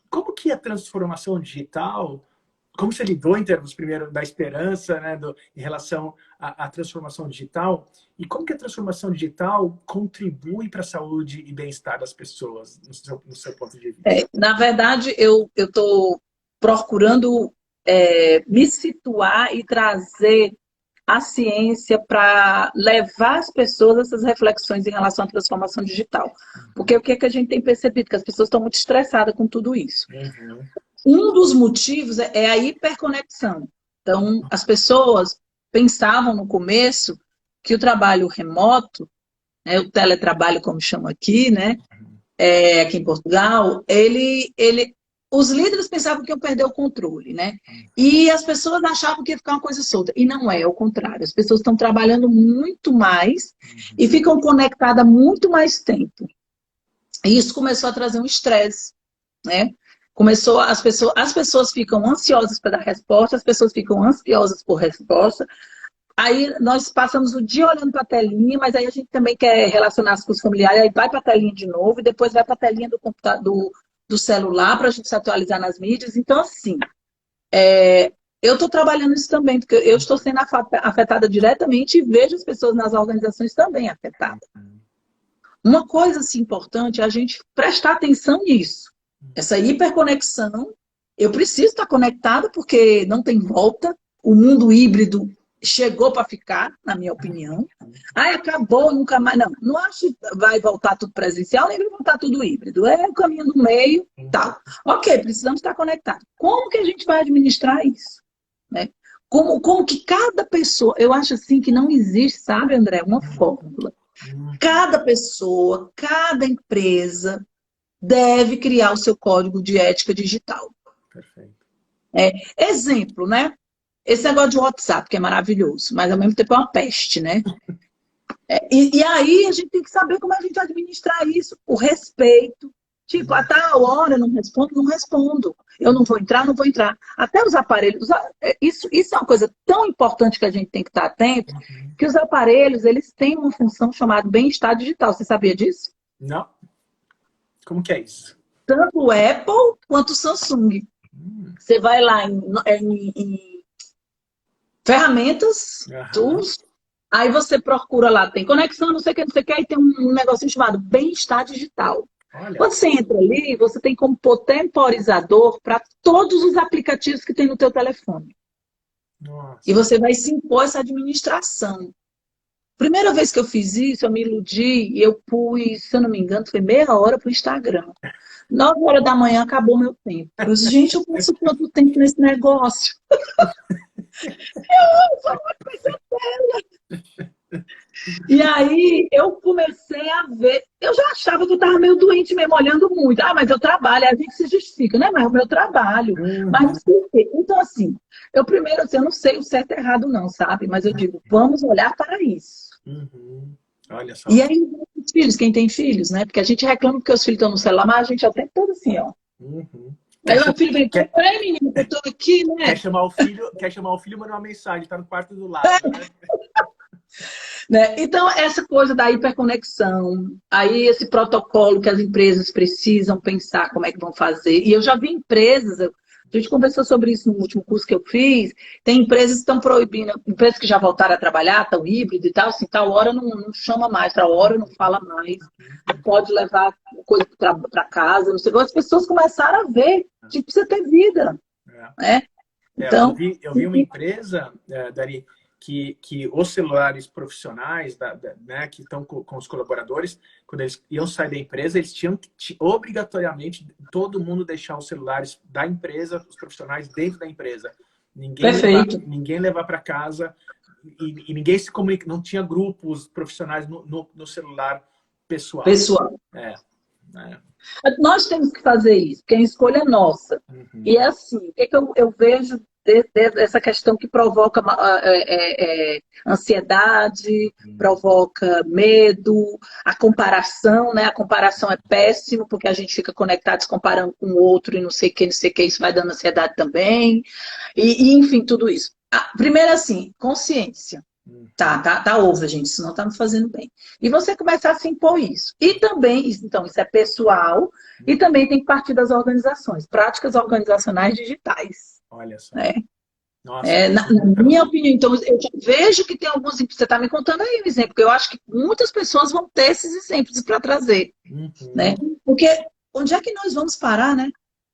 Como que a transformação digital, como você lidou em termos, primeiro, da esperança, né, em relação à transformação digital, e como que a transformação digital contribui para a saúde e bem-estar das pessoas, no seu ponto de vista?
Na verdade, eu estou procurando me situar e trazer a ciência para levar as pessoas a essas reflexões em relação à transformação digital. Porque o que é que a gente tem percebido? Que as pessoas estão muito estressadas com tudo isso.
Uhum.
Um dos motivos é a hiperconexão. Então, as pessoas pensavam no começo que o trabalho remoto, né, o teletrabalho, como chamam aqui, né, aqui em Portugal, os líderes pensavam que iam perder o controle, né? E as pessoas achavam que ia ficar uma coisa solta. E não é, ao contrário. As pessoas estão trabalhando muito mais e ficam conectadas muito mais tempo. E isso começou a trazer um estresse, né? As pessoas ficam ansiosas para dar resposta, as pessoas ficam ansiosas por resposta. Aí nós passamos o dia olhando para a telinha, mas aí a gente também quer relacionar-se com os familiares, aí vai para a telinha de novo e depois vai para a telinha do computador, do celular para a gente se atualizar nas mídias. Então, assim, eu estou trabalhando isso também, porque eu estou sendo afetada diretamente e vejo as pessoas nas organizações também afetadas. Uma coisa assim, importante é a gente prestar atenção nisso. Essa hiperconexão, eu preciso estar conectada porque não tem volta. O mundo híbrido chegou para ficar, na minha opinião. Acabou, nunca mais. Não acho que vai voltar tudo presencial, nem vai voltar tudo híbrido. É o caminho do meio, tal. Ok, precisamos estar conectados. Como que a gente vai administrar isso? Né? Como que cada pessoa... Eu acho assim que não existe, sabe, André, uma fórmula. Cada pessoa, cada empresa deve criar o seu código de ética digital.
Perfeito.
Exemplo, né? Esse negócio de WhatsApp, que é maravilhoso, mas ao mesmo tempo é uma peste, né? E aí a gente tem que saber como a gente administrar isso, o respeito. Tipo, a tal hora eu não respondo, não respondo. Eu não vou entrar, não vou entrar. Até os aparelhos, isso é uma coisa tão importante que a gente tem que estar atento, que os aparelhos, eles têm uma função chamada bem-estar digital. Você sabia disso?
Não. Como que é isso?
Tanto o Apple quanto o Samsung. Você vai lá em ferramentas, tools, aí você procura lá, tem conexão, não sei o que, aí tem um negocinho chamado bem-estar digital. Olha. Quando você entra ali, você tem como pôr temporizador para todos os aplicativos que tem no teu telefone. Nossa. E você vai se impor essa administração. Primeira vez que eu fiz isso, eu me iludi e eu pus, se eu não me engano, foi meia hora para o Instagram. 9 horas da manhã acabou meu tempo. Eu disse, gente, eu passo quanto tempo nesse negócio? Eu só vou coisa dela. E aí eu comecei a ver, eu já achava que eu estava meio doente mesmo, olhando muito. Mas eu trabalho, a gente se justifica, né? Mas é o meu trabalho. Mas não sei o quê. Então, assim, eu primeiro, assim, eu não sei o certo e errado não, sabe? Mas eu digo, vamos olhar para isso.
Olha só.
E aí, os filhos, quem tem filhos, né? Porque a gente reclama porque os filhos estão no celular, mas a gente é o tempo todo assim, ó. Aí o filho vem, peraí, menino, eu tô aqui, né?
Quer chamar o filho, manda uma mensagem, tá no quarto do lado,
né? Então, essa coisa da hiperconexão, aí esse protocolo que as empresas precisam pensar como é que vão fazer. E eu já vi empresas, a gente conversou sobre isso no último curso que eu fiz, tem empresas que estão proibindo, empresas que já voltaram a trabalhar, estão híbrido e tal, assim, tal hora não chama mais, tal hora não fala mais, não pode levar coisa para casa, não sei. As pessoas começaram a ver, tipo, você ter vida. Né?
Então, eu vi uma empresa, Dari, que os celulares profissionais, né, que estão com os colaboradores, quando eles iam sair da empresa, eles tinham que, obrigatoriamente, todo mundo deixar os celulares da empresa, os profissionais dentro da empresa. Ninguém levar para casa e ninguém se comunica, não tinha grupos profissionais no celular pessoal.
Nós temos que fazer isso, porque a escolha é nossa. E é assim, o que eu vejo dessa questão que provoca ansiedade, provoca medo, a comparação, né? A comparação é péssimo, porque a gente fica conectado se comparando com o outro e não sei o que, isso vai dando ansiedade também. Enfim, tudo isso. Primeiro, assim, consciência. Tá over, gente, isso não tá me fazendo bem. E você começar a se impor isso. E também, então, isso é pessoal, e também tem que partir das organizações, práticas organizacionais digitais.
Olha só.
Né?
Nossa,
na minha opinião, então, eu vejo que tem alguns exemplos, você está me contando aí um exemplo, porque eu acho que muitas pessoas vão ter esses exemplos para trazer. Né? Porque onde é que nós vamos parar, né?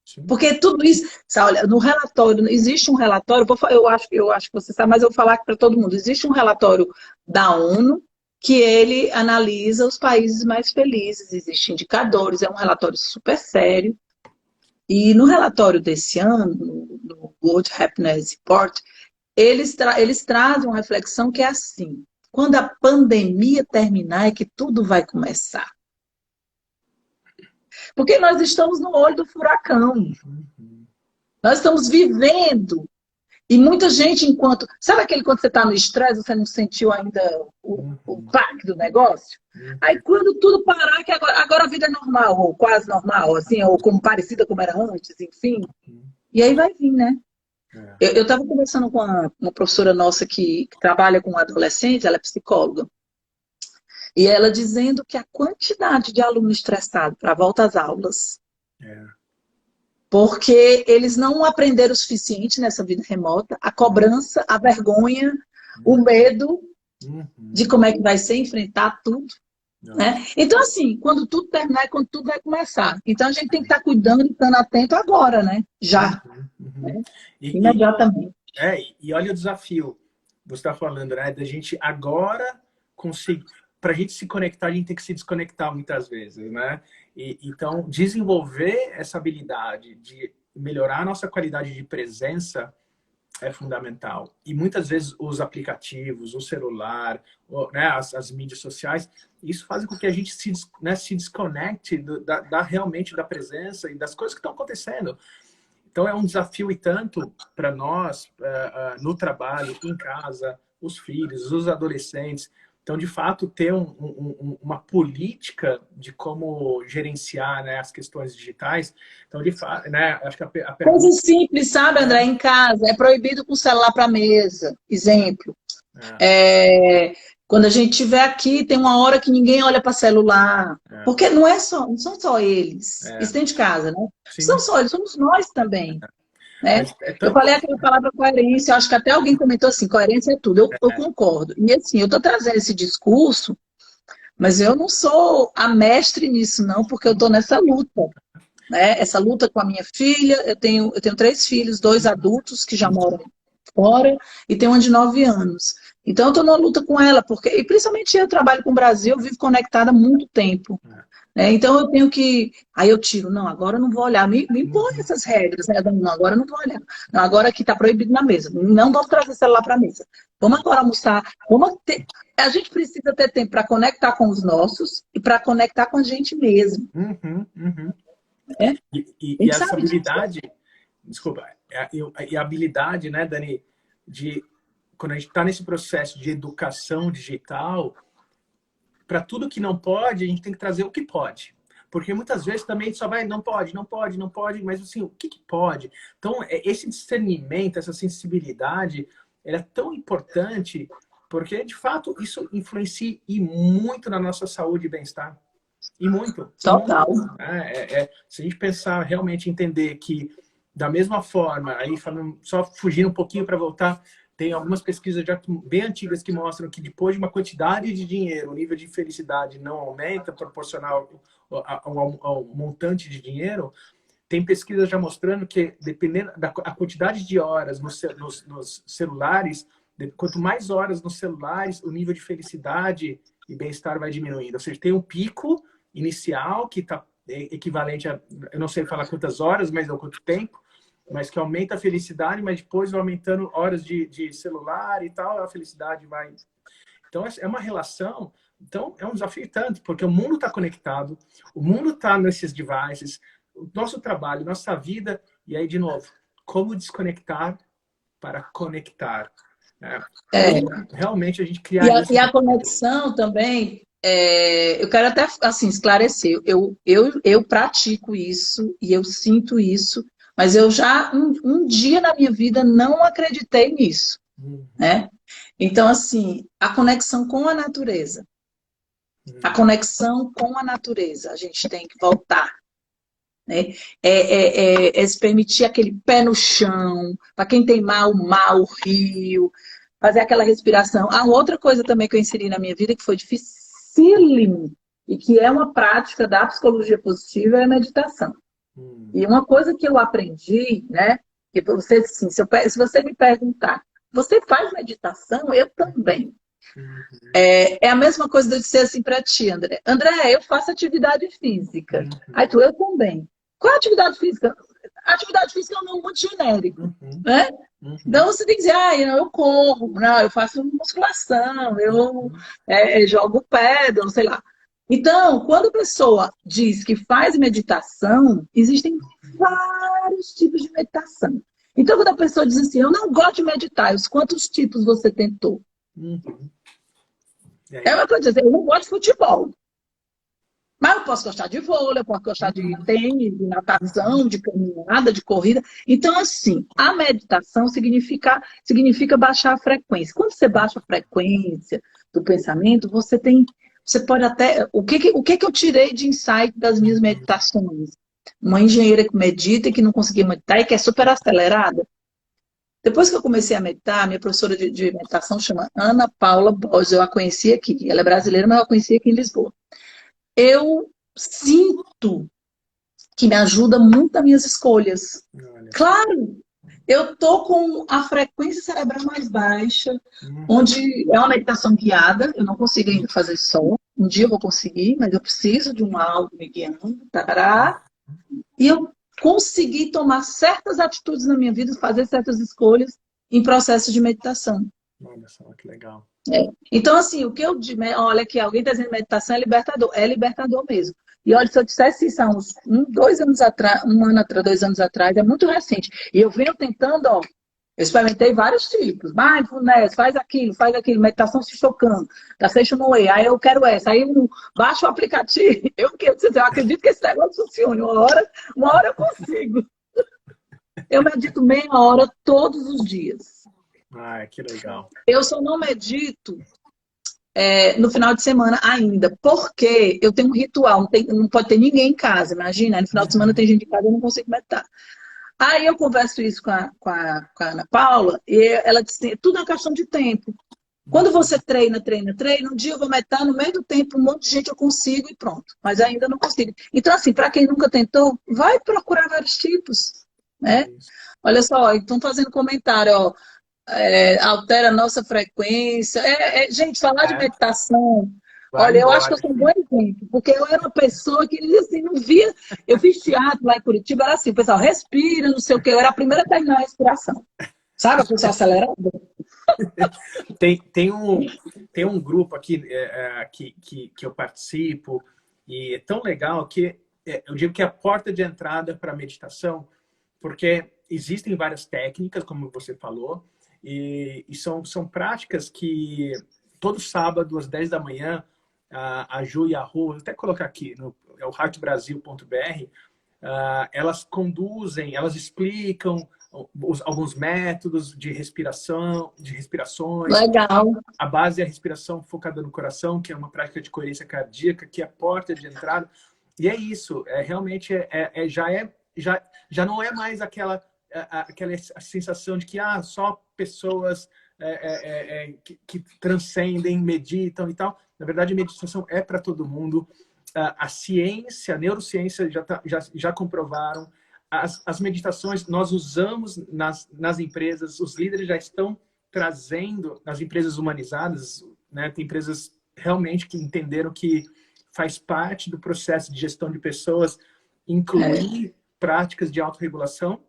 Sim. Porque tudo isso, sabe, olha, no relatório, existe um relatório, eu acho que você sabe, mas eu vou falar para todo mundo, existe um relatório da ONU que ele analisa os países mais felizes, existem indicadores, é um relatório super sério. E no relatório desse ano, no World Happiness Report, eles trazem uma reflexão que é assim, quando a pandemia terminar é que tudo vai começar. Porque nós estamos no olho do furacão. Nós estamos vivendo. E muita gente, enquanto... Sabe quando você está no estresse, você não sentiu ainda o impacto do negócio? Aí quando tudo parar, que agora a vida é normal, ou quase normal, assim, ou como parecida como era antes, enfim. E aí vai vir, né? Eu estava conversando com uma professora nossa que trabalha com adolescentes, ela é psicóloga. E ela dizendo que a quantidade de aluno estressado para a volta às aulas, porque eles não aprenderam o suficiente nessa vida remota, a cobrança, a vergonha, o medo de como é que vai ser, enfrentar tudo. Né? Então, assim, quando tudo terminar é quando tudo vai começar. Então, a gente tem que estar cuidando e estando atento agora, né? Já. Né? Imediatamente.
E olha o desafio. Você está falando, né? Da gente agora conseguir... Para a gente se conectar, a gente tem que se desconectar muitas vezes, né? Então, desenvolver essa habilidade de melhorar a nossa qualidade de presença é fundamental. E muitas vezes os aplicativos, o celular, né, as mídias sociais, isso faz com que a gente se desconecte realmente da presença e das coisas que estão acontecendo. Então, é um desafio e tanto para nós, no trabalho, em casa, os filhos, os adolescentes. Então, de fato, ter uma política de como gerenciar, né, as questões digitais. Então, de fato, né, acho que a pergunta...
Coisa simples, sabe, André? Em casa, é proibido com o celular para a mesa. Exemplo. Quando a gente estiver aqui, tem uma hora que ninguém olha para celular. Porque não são só eles. Isso dentro de casa, né? Sim. Não são só eles, somos nós também. Né? Eu falei aquela palavra coerência, eu acho que até alguém comentou assim, coerência é tudo, eu concordo. E assim, eu estou trazendo esse discurso, mas eu não sou a mestre nisso não, porque eu estou nessa luta. Né? Essa luta com a minha filha, eu tenho 3 filhos, 2 adultos que já moram fora, e tenho uma de 9 anos. Então eu estou numa luta com ela, porque, e principalmente eu trabalho com o Brasil, eu vivo conectada há muito tempo. Então eu tenho que... Aí eu tiro, não, agora eu não vou olhar, me impõe essas regras, né? Não, agora eu não vou olhar. Não, agora aqui está proibido na mesa. Não vamos trazer celular para a mesa. Vamos agora almoçar. A gente precisa ter tempo para conectar com os nossos e para conectar com a gente mesmo.
E essa habilidade, desculpa, e a habilidade, né, Dani, de quando a gente está nesse processo de educação digital, para tudo que não pode, a gente tem que trazer o que pode. Porque muitas vezes também só vai, não pode, mas assim, o que pode? Então, esse discernimento, essa sensibilidade, ela é tão importante, porque, de fato, isso influencia e muito na nossa saúde e bem-estar. E muito.
Total.
Se a gente pensar, realmente entender que, da mesma forma, aí falando, só fugindo um pouquinho para voltar, tem algumas pesquisas já bem antigas que mostram que depois de uma quantidade de dinheiro, o nível de felicidade não aumenta proporcional ao montante de dinheiro. Tem pesquisas já mostrando que, dependendo da quantidade de horas nos celulares, quanto mais horas nos celulares, o nível de felicidade e bem-estar vai diminuindo. Ou seja, tem um pico inicial que está equivalente a, eu não sei falar quantas horas, mas não quanto tempo, mas que aumenta a felicidade, mas depois vai aumentando horas de celular e tal, a felicidade vai... Então, é uma relação... Então, é um desafio tanto, porque o mundo está conectado, o mundo está nesses devices, o nosso trabalho, nossa vida, e aí, de novo, como desconectar para conectar. Né?
É.
Como realmente a gente criar isso.
E a conexão também, eu quero até assim, esclarecer. Eu pratico isso e eu sinto isso, mas eu já um dia na minha vida não acreditei nisso,
Uhum,
né? Então, assim, a conexão com a natureza. A
uhum,
conexão com a natureza, a gente tem que voltar. Né? Se permitir aquele pé no chão, para quem tem mar, o rio, fazer aquela respiração. Ah, outra coisa também que eu inseri na minha vida que foi dificílimo e que é uma prática da psicologia positiva é a meditação.
uhum,
E uma coisa que eu aprendi, né? Que você, assim, se você me perguntar, você faz meditação? Eu também.
uhum,
É a mesma coisa de eu dizer assim para ti, André. André, eu faço atividade física. Aí
uhum,
tu, eu também. Qual é a atividade física? A atividade física é um nome muito genérico,
uhum,
né? Então
uhum,
você tem que dizer, eu corro, não, eu faço musculação, eu
uhum,
jogo pedra, sei lá. Então, quando a pessoa diz que faz meditação, existem vários tipos de meditação. Então, quando a pessoa diz assim, eu não gosto de meditar, os quantos tipos você tentou?
uhum. E
É
aí?
uma coisa dizer, eu não gosto de futebol. Mas eu posso gostar de vôlei, eu posso gostar de
Uhum,
tênis, de
uhum,
natação, de caminhada, de corrida. Então, assim, a meditação significa baixar a frequência. Quando você baixa a frequência do pensamento, você pode até. O que eu tirei de insight das minhas
uhum.
meditações? Uma engenheira que medita e que não conseguia meditar e que é super acelerada. Depois que eu comecei a meditar, minha professora de meditação chama Ana Paula Borges, eu a conheci aqui. Ela é brasileira, mas eu a conheci aqui em Lisboa. Eu sinto que me ajuda muito nas minhas escolhas.
Olha só.
Claro, eu tô com a frequência cerebral mais baixa,
Uhum,
onde é uma meditação guiada, eu não consigo ainda fazer só. Um dia eu vou conseguir, mas eu preciso de um algo me guiando, tarará, e eu consegui tomar certas atitudes na minha vida, fazer certas escolhas em processo de meditação.
olha só que legal.
Então, assim, o que eu digo, olha que alguém está dizendo meditação é libertador mesmo. E olha, se eu dissesse isso há uns 2 anos atrás, 1 ano atrás, 2 anos atrás, é muito recente. E eu venho tentando, ó, eu experimentei vários tipos. Mindfulness, faz aquilo, meditação se chocando, tá Station Way, aí eu quero essa, aí eu baixo o aplicativo, eu acredito que esse negócio funcione, uma hora eu consigo. Eu medito meia hora todos os dias.
Ah, que legal.
Eu só não medito no final de semana ainda, porque eu tenho um ritual, não pode ter ninguém em casa, imagina, aí no final de semana
Uhum,
tem gente em casa, eu não consigo meditar. Aí eu converso isso com a Ana Paula, e ela disse, assim, tudo é uma questão de tempo. Quando
uhum.
você treina, um dia eu vou meditar, no meio do tempo, um monte de gente eu consigo e pronto. Mas ainda não consigo. Então, assim, para quem nunca tentou, vai procurar vários tipos,
É
né?
isso.
Olha só, estão fazendo comentário, ó, altera a nossa frequência. Gente, falar de
É,
meditação.
vai
Olha, eu acho que eu
embora.
sou um bom exemplo, porque eu era uma pessoa que assim, não via. Eu fiz teatro lá em Curitiba, era assim, o pessoal respira, não sei o quê. Eu era a primeira a terminar a respiração. Sabe, a pessoa acelerada?
Tem um grupo aqui que eu participo e é tão legal que eu digo que é a porta de entrada para a meditação, porque existem várias técnicas, como você falou, e são práticas que todo sábado às 10 da manhã a Ju e a Ru, vou até colocar aqui, é o heartbrasil.br, elas conduzem, elas explicam alguns métodos de respirações.
Legal.
A base é a respiração focada no coração, que é uma prática de coerência cardíaca, que é a porta de entrada. E é isso, realmente já não é mais aquela sensação de que só pessoas que transcendem, meditam e tal. Na verdade, a meditação é para todo mundo. A ciência, a neurociência já comprovaram. As meditações nós usamos nas empresas, os líderes já estão trazendo nas empresas humanizadas, né? Tem empresas realmente que entenderam que faz parte do processo de gestão de pessoas incluir práticas de autorregulação,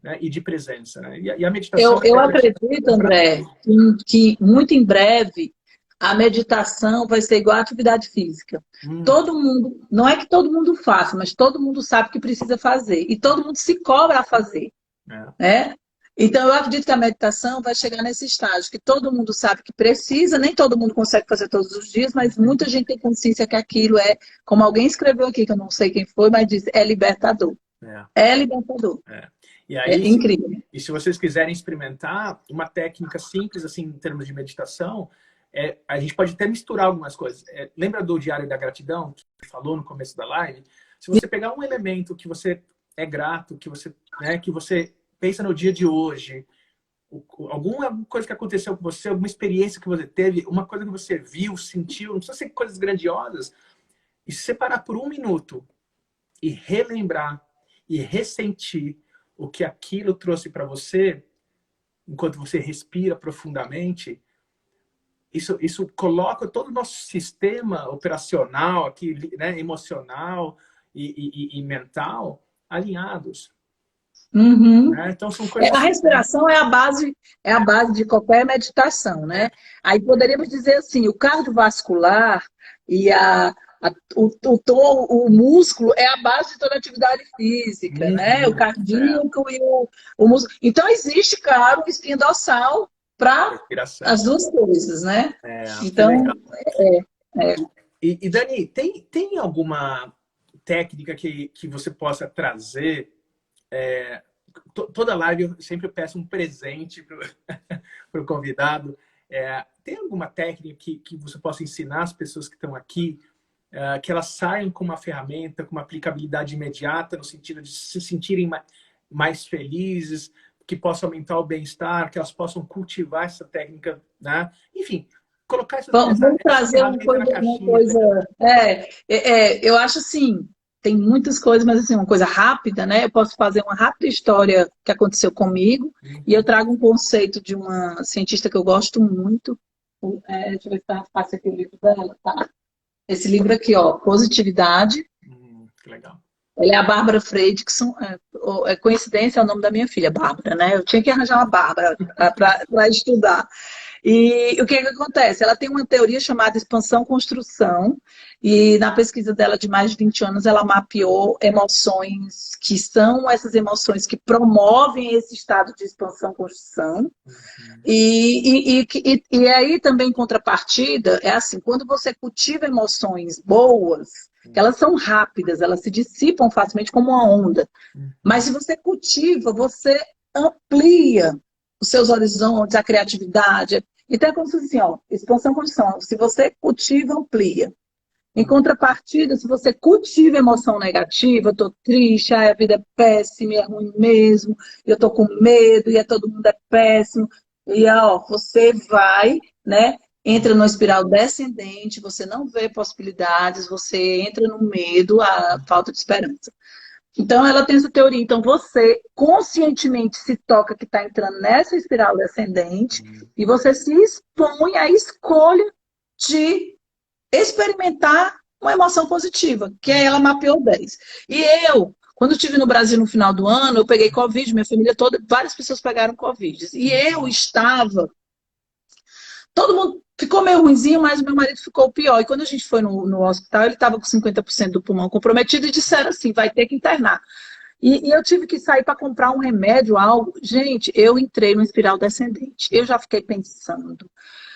né? E de presença, né? E a meditação
Eu acredito,
para
André,
tudo.
que muito em breve a meditação vai ser igual à atividade física.
Hum,
Todo mundo, não é que todo mundo faça, mas todo mundo sabe que precisa fazer. E todo mundo se cobra a fazer,
é.
né? Então, eu acredito que a meditação vai chegar nesse estágio, que todo mundo sabe que precisa, nem todo mundo consegue fazer todos os dias, mas muita gente tem consciência que aquilo é, como alguém escreveu aqui, que eu não sei quem foi, mas disse, é libertador.
É,
É libertador.
é. E
É
aí,
incrível.
se vocês quiserem experimentar uma técnica simples, assim, em termos de meditação, a gente pode até misturar algumas coisas. Lembra do Diário da Gratidão, que falou no começo da live? Se você pegar um elemento que você é grato, que você pensa no dia de hoje, alguma coisa que aconteceu com você, alguma experiência que você teve, uma coisa que você viu, sentiu, não precisa ser coisas grandiosas, e se separar por um minuto e relembrar e ressentir o que aquilo trouxe para você, enquanto você respira profundamente, isso coloca todo o nosso sistema operacional aqui, né, emocional e mental alinhados.
Uhum.
Né? Então são coisas
A
simples.
respiração é a base de qualquer meditação, né? Aí poderíamos dizer assim, o cardiovascular e o músculo é a base de toda atividade física, né? O
É,
cardíaco e o músculo. Então existe, claro, um espinho dorsal para
respiração.
as duas coisas, né?
Que legal.
Então, é,
E Dani, tem alguma técnica que você possa trazer? Toda live eu sempre peço um presente para o convidado. Tem alguma técnica que você possa ensinar as pessoas que estão aqui, que elas saiam com uma ferramenta, com uma aplicabilidade imediata, no sentido de se sentirem mais felizes, que possa aumentar o bem-estar, que elas possam cultivar essa técnica, né? Enfim, colocar
vamos
essa
trazer
ferramenta na
uma
caixinha.
coisa. Eu acho assim, tem muitas coisas, mas assim, uma coisa rápida, né? Eu posso fazer uma rápida história que aconteceu comigo, e eu trago um conceito de uma cientista que eu gosto muito. Deixa eu ver se tá fácil aqui o livro dela, tá? Esse livro aqui, ó, Positividade.
Que legal.
Ela é a Bárbara Fredrickson. Coincidência, é o nome da minha filha, Bárbara, né? Eu tinha que arranjar uma Bárbara para estudar. E o que que acontece? Ela tem uma teoria chamada expansão-construção, e na pesquisa dela de mais de 20 anos, ela mapeou emoções que são essas emoções que promovem esse estado de expansão-construção. E aí também, em contrapartida, é assim, quando você cultiva emoções boas, que elas são rápidas, elas se dissipam facilmente como uma onda. Mas se você cultiva, você amplia os seus horizontes, a criatividade. Então é como se assim, ó, expansão construção. Se você cultiva, amplia. Em contrapartida, se você cultiva emoção negativa, eu tô triste, a vida é péssima, é ruim mesmo, eu tô com medo, e todo mundo é péssimo. E ó, você vai, né? Entra numa espiral descendente, você não vê possibilidades, você entra no medo, a falta de esperança. Então, ela tem essa teoria. Então, você conscientemente se toca que está entrando nessa espiral descendente e você se expõe à escolha de experimentar uma emoção positiva, que ela mapeou 10. E eu, quando estive no Brasil no final do ano, eu peguei Covid, minha família toda, várias pessoas pegaram Covid. E eu estava. Todo mundo ficou meio ruinzinho, mas o meu marido ficou pior. E quando a gente foi no hospital, ele estava com 50% do pulmão comprometido e disseram assim: vai ter que internar. E eu tive que sair para comprar um remédio, algo. Gente, eu entrei numa espiral descendente. Eu já fiquei pensando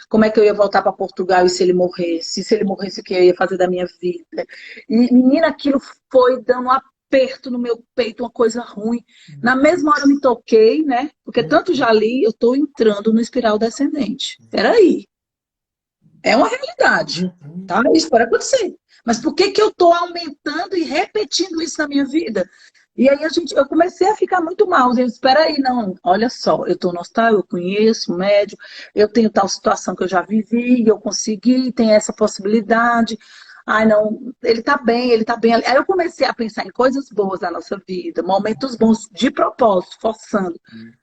como é que eu ia voltar para Portugal e se ele morresse? Se ele morresse, o que eu ia fazer da minha vida? E, menina, aquilo foi dando um aperto no meu peito, uma coisa ruim. Na mesma hora eu me toquei, né? Porque tanto já li, eu estou entrando no espiral descendente. Peraí. É uma realidade, tá? Isso pode acontecer. Mas por que que eu estou aumentando e repetindo isso na minha vida? E aí eu comecei a ficar muito mal. Eu disse, espera aí, não, olha só, eu estou no hospital, eu conheço o médico, eu tenho tal situação que eu já vivi, eu consegui, tem essa possibilidade. Ai, não, ele está bem, ele está bem. Aí eu comecei a pensar em coisas boas da nossa vida, momentos bons de propósito, forçando.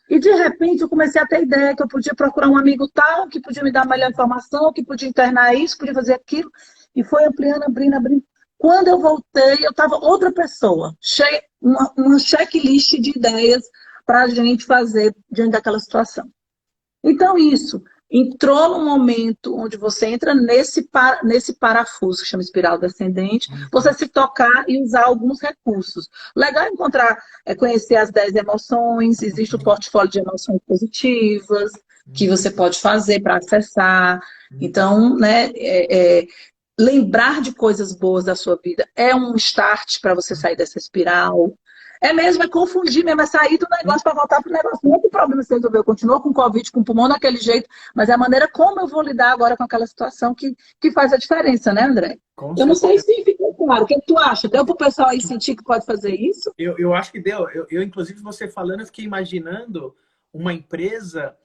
E de repente eu comecei a ter ideia que eu podia procurar um amigo tal, que podia me dar melhor informação, que podia internar isso, podia fazer aquilo. E foi ampliando, abrindo, abrindo. Quando eu voltei, eu estava outra pessoa. Uma checklist de ideias para a gente fazer diante daquela situação. Então, isso. entrou num momento onde você entra nesse parafuso, que chama espiral descendente, você se tocar e usar alguns recursos. Legal é encontrar, conhecer as 10 emoções, existe o portfólio de emoções positivas, que você pode fazer para acessar. Então, né, lembrar de coisas boas da sua vida é um start para você sair dessa espiral. É mesmo, é confundir mesmo, é sair do negócio para voltar para o negócio. Não tem problema se resolver. Eu continuo com Covid, com o pulmão daquele jeito, mas é a maneira como eu vou lidar agora com aquela situação que faz a diferença, né, André?
Com
Eu não sei
certeza.
se ficou claro. O que tu acha? Deu para o pessoal aí sentir que pode fazer isso?
Eu acho que deu. Inclusive, você falando, eu fiquei imaginando uma empresa.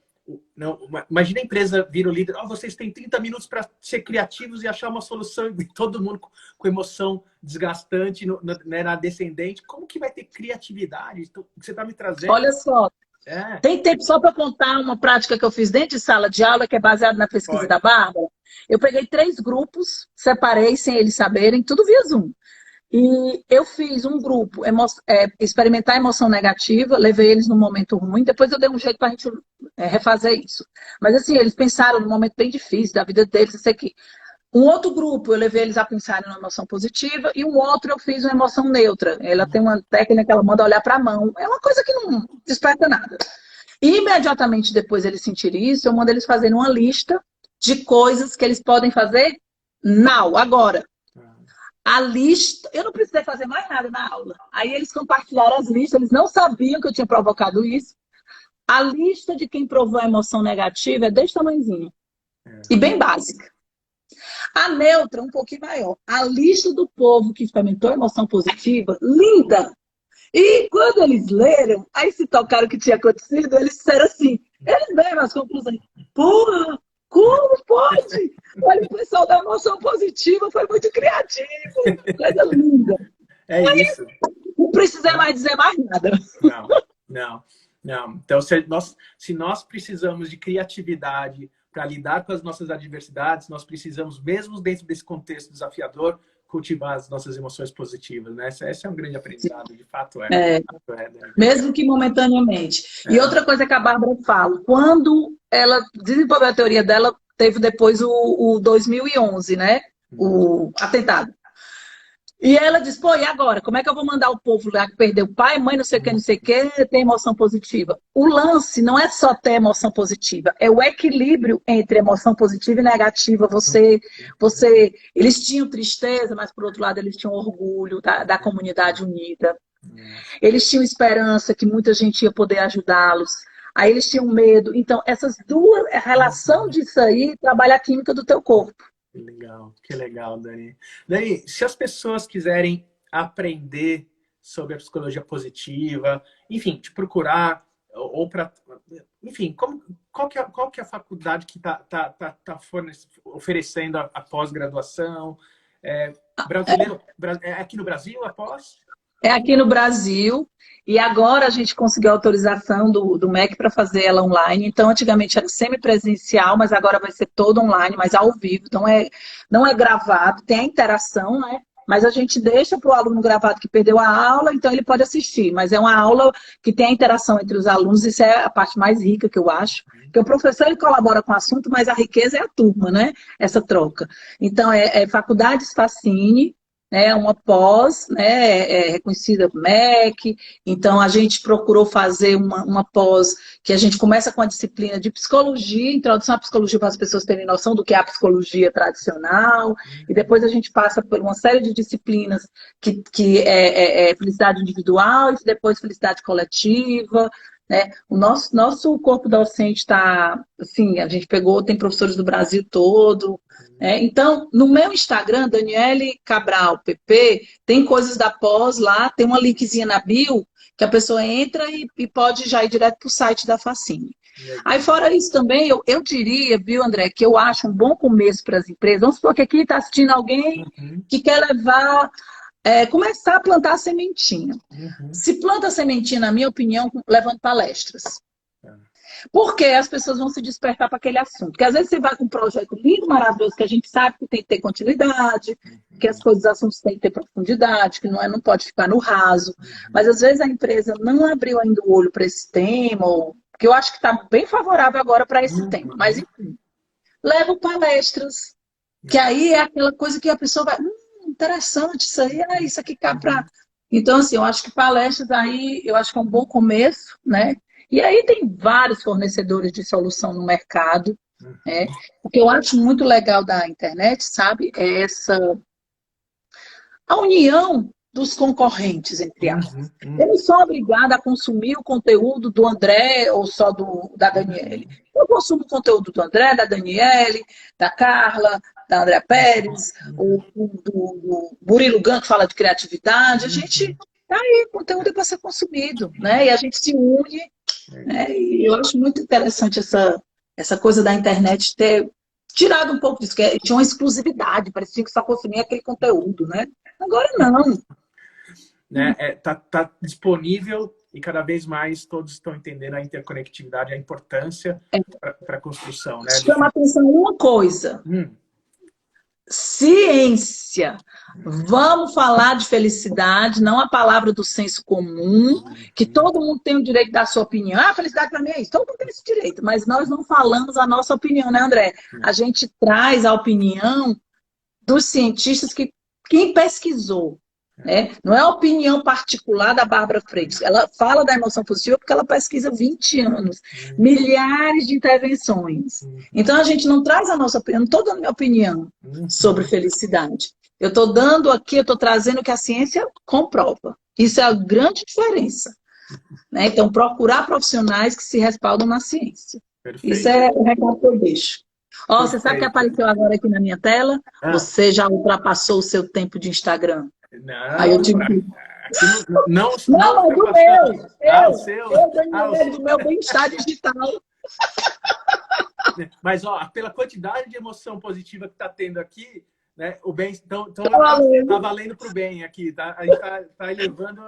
Não, imagina a empresa vira o líder. Oh, vocês têm 30 minutos para ser criativos e achar uma solução. E todo mundo com emoção desgastante né, na descendente. Como que vai ter criatividade? Então, o que você está me trazendo?
Olha só.
É.
Tem tempo só para contar uma prática que eu fiz dentro de sala de aula, que é baseada na pesquisa
Pode.
da Bárbara. Eu peguei 3 grupos, separei sem eles saberem, tudo via Zoom. E eu fiz um grupo experimentar emoção negativa, levei eles num momento ruim, depois eu dei um jeito para a gente refazer isso. Mas assim, eles pensaram num momento bem difícil da vida deles, isso aqui. Um outro grupo eu levei eles a pensarem numa emoção positiva e um outro eu fiz uma emoção neutra. Ela tem uma técnica que ela manda olhar para a mão. É uma coisa que não desperta nada. E imediatamente depois eles sentirem isso, eu mando eles fazerem uma lista de coisas que eles podem fazer now, agora. A lista, eu não precisei fazer mais nada na aula. Aí eles compartilharam as listas, eles não sabiam que eu tinha provocado isso. A lista de quem provou a emoção negativa é desse tamanhozinho. E bem básica. A neutra, um pouquinho maior. A lista do povo que experimentou a emoção positiva, linda. E quando eles leram, aí se tocaram o que tinha acontecido, eles disseram assim, eles mesmos as conclusões. Porra, como pode? Olha, o pessoal da emoção positiva foi muito criativo. Coisa linda.
É isso.
Não precisei mais dizer mais nada.
Não. Então, se nós precisamos de criatividade para lidar com as nossas adversidades, nós precisamos, mesmo dentro desse contexto desafiador, cultivar as nossas emoções positivas, né? Esse é um grande aprendizado, de fato é.
Mesmo que momentaneamente. E outra coisa que a Bárbara fala, quando ela desenvolveu a teoria dela, teve depois o 2011, né? O atentado. E ela diz, pô, e agora? Como é que eu vou mandar o povo lá que perdeu o pai, mãe, não sei o que, ter emoção positiva? O lance não é só ter emoção positiva, é o equilíbrio entre emoção positiva e negativa. Eles tinham tristeza, mas por outro lado eles tinham orgulho da comunidade unida. Eles tinham esperança que muita gente ia poder ajudá-los. Aí eles tinham medo. Então, essas duas, a relação disso aí trabalha a química do teu corpo.
Que legal, Dani. Dani, se as pessoas quiserem aprender sobre a psicologia positiva, enfim, te procurar, ou para. Enfim, qual que é a faculdade que está oferecendo a pós-graduação? Brasileiro, é aqui no Brasil a pós?
É aqui no Brasil. E agora a gente conseguiu a autorização do MEC para fazer ela online. Então, antigamente era semipresencial, mas agora vai ser todo online, mas ao vivo. Então, não é gravado, tem a interação, né? Mas a gente deixa para o aluno gravado que perdeu a aula, então ele pode assistir. Mas é uma aula que tem a interação entre os alunos, isso é a parte mais rica que eu acho. Porque o professor ele colabora com o assunto, mas a riqueza é a turma, né? Essa troca. Então, Faculdades Facine. É uma pós, né, reconhecida por MEC, então a gente procurou fazer uma pós que a gente começa com a disciplina de psicologia, introdução à psicologia para as pessoas terem noção do que é a psicologia tradicional, e depois a gente passa por uma série de disciplinas que é felicidade individual e depois felicidade coletiva, né? O nosso corpo docente está, assim, a gente tem professores do Brasil todo. Então, no meu Instagram, Daniele Cabral PP, tem coisas da pós lá, tem uma linkzinha na bio, que a pessoa entra e pode já ir direto para o site da Facine. Aí, fora isso também, eu diria, viu, André, que eu acho um bom começo para as empresas. Vamos supor que aqui está assistindo alguém que quer começar a plantar a sementinha. Se planta a sementinha, na minha opinião, levando palestras. Porque as pessoas vão se despertar para aquele assunto. Porque às vezes você vai com um projeto lindo, maravilhoso, que a gente sabe que tem que ter continuidade, que as coisas, os assuntos têm que ter profundidade, que não pode ficar no raso. Mas às vezes a empresa não abriu ainda o olho para esse tema, ou porque eu acho que está bem favorável agora para esse tempo. Mas, enfim, levo palestras, que aí é aquela coisa que a pessoa vai, interessante isso aí, isso aqui cá para... Então, assim, eu acho que palestras aí, eu acho que é um bom começo, né? E aí tem vários fornecedores de solução no mercado, né? O que eu acho muito legal da internet, sabe, é a união dos concorrentes, entre aspas. Eu não sou obrigada a consumir o conteúdo do André ou só da Daniele. Eu consumo o conteúdo do André, da Daniele, da Carla, da André Pérez, do Murilo Gun, que fala de criatividade. A gente tá aí, o conteúdo é para ser consumido, né? E a gente se une, né? E eu acho muito interessante essa coisa da internet ter tirado um pouco disso, que tinha uma exclusividade, parecia que só consumia aquele conteúdo, né? Agora não.
Né? Tá disponível e cada vez mais todos estão entendendo a interconectividade, a importância para a construção. Né?
Chama atenção uma coisa. Ciência. Vamos falar de felicidade, não a palavra do senso comum, que todo mundo tem o direito da sua opinião. Ah, felicidade para mim é isso. Todo mundo tem esse direito, mas nós não falamos a nossa opinião, né, André? A gente traz a opinião dos cientistas quem pesquisou. Né? Não é a opinião particular da Bárbara Freitas. Ela fala da emoção positiva porque ela pesquisa 20 anos, milhares de intervenções. Então a gente não traz a nossa opinião, não estou dando minha opinião sobre felicidade. Eu estou dando aqui, eu estou trazendo o que a ciência comprova. Isso é a grande diferença. Né? Então, procurar profissionais que se respaldam na ciência. Perfeito. Isso é o recado que eu deixo. Ó, você sabe que apareceu agora aqui na minha tela? Você já ultrapassou o seu tempo de Instagram.
Não,
aí eu digo,
não,
é do meu.
O seu.
Do meu bem-estar digital.
Mas, ó, pela quantidade de emoção positiva que está tendo aqui, né, o bem, então tá valendo para o bem aqui, tá? A gente tá elevando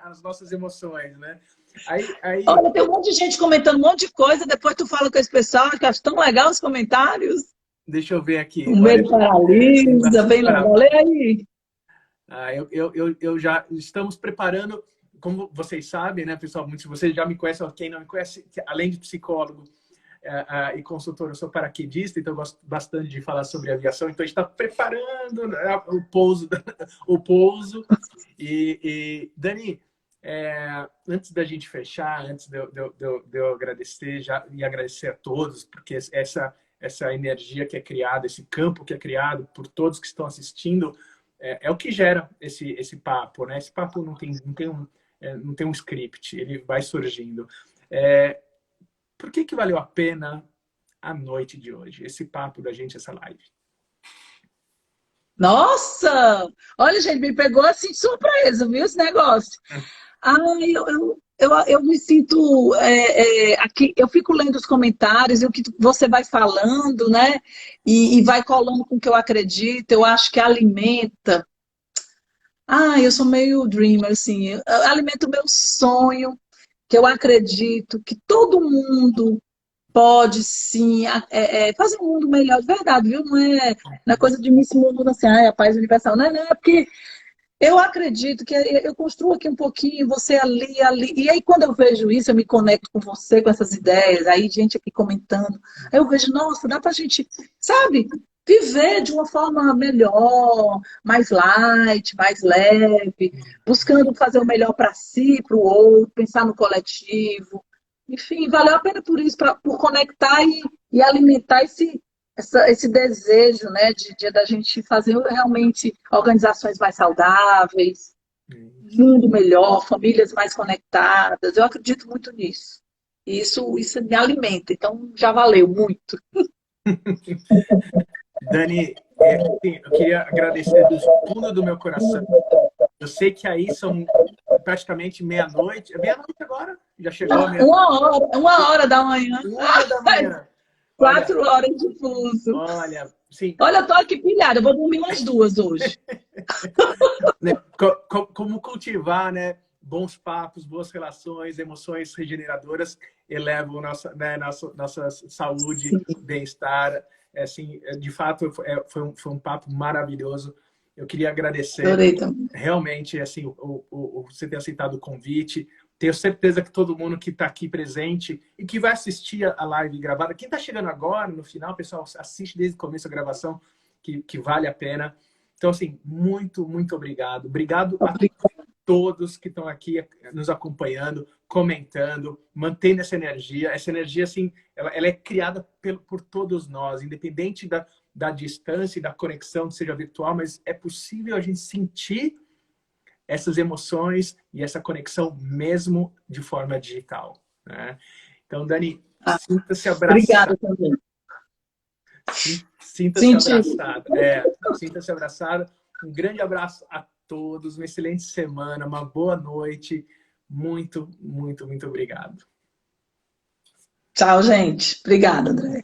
as nossas emoções, né? Aí...
Olha, tem um monte de gente comentando um monte de coisa, depois tu fala com esse pessoal, que acho tão legal os comentários.
Deixa eu ver aqui.
O medo paralisa, bem legal. Lê aí.
Eu já estamos preparando, como vocês sabem, né, pessoal? Muitos de vocês já me conhecem, quem não me conhece, além de psicólogo e consultor, eu sou paraquedista, então eu gosto bastante de falar sobre aviação. Então a gente está preparando, né, o pouso. E Dani, antes da gente fechar, antes de eu agradecer e agradecer a todos, porque essa energia que é criada, esse campo que é criado por todos que estão assistindo, é o que gera esse papo, né? Esse papo não tem um script, ele vai surgindo. Por que valeu a pena a noite de hoje, esse papo da gente, essa live?
Nossa! Olha, gente, me pegou assim de surpresa, viu, esse negócio? Ai, eu me sinto aqui, eu fico lendo os comentários e o que você vai falando, né? E vai colando com o que eu acredito, eu acho que alimenta. Eu sou meio dreamer, assim, alimenta o meu sonho, que eu acredito que todo mundo pode sim fazer um mundo melhor de verdade, viu? Não é coisa de Miss Mundo, assim, a paz universal, não é porque. Eu acredito que eu construo aqui um pouquinho, você ali. E aí, quando eu vejo isso, eu me conecto com você, com essas ideias, aí gente aqui comentando. Aí eu vejo, nossa, dá pra gente, sabe, viver de uma forma melhor, mais light, mais leve, buscando fazer o melhor para si, para o outro, pensar no coletivo. Enfim, valeu a pena por isso, por conectar e alimentar esse desejo, né, da gente fazer realmente organizações mais saudáveis, mundo melhor, famílias mais conectadas. Eu acredito muito nisso. E isso me alimenta. Então, já valeu muito.
Dani, eu queria agradecer do fundo do meu coração. Eu sei que aí são praticamente meia-noite. É meia-noite agora? Já chegou a meia-noite?
Uma hora da manhã.
1h da manhã.
4 horas de fuso.
Olha, sim.
Olha, eu tô aqui pilhada, eu vou dormir umas 2 hoje.
Como cultivar, né, bons papos, boas relações, emoções regeneradoras elevam nossa saúde, bem-estar. Assim, de fato, foi um papo maravilhoso. Eu queria agradecer realmente assim, você ter aceitado o convite, Tenho certeza que todo mundo que está aqui presente e que vai assistir a live gravada, quem está chegando agora, no final, pessoal, assiste desde o começo a gravação, que vale a pena. Então, assim, muito, muito obrigado. Obrigado a todos que estão aqui nos acompanhando, comentando, mantendo essa energia. Essa energia, assim, ela é criada por todos nós, independente da distância e da conexão, seja virtual, mas é possível a gente sentir essas emoções e essa conexão mesmo de forma digital, né? Então, Dani, sinta-se abraçada.
Obrigada também.
Sinta-se abraçada. Sinta-se abraçada. Um grande abraço a todos, uma excelente semana, uma boa noite. Muito, muito, muito obrigado.
Tchau, gente. Obrigada, André.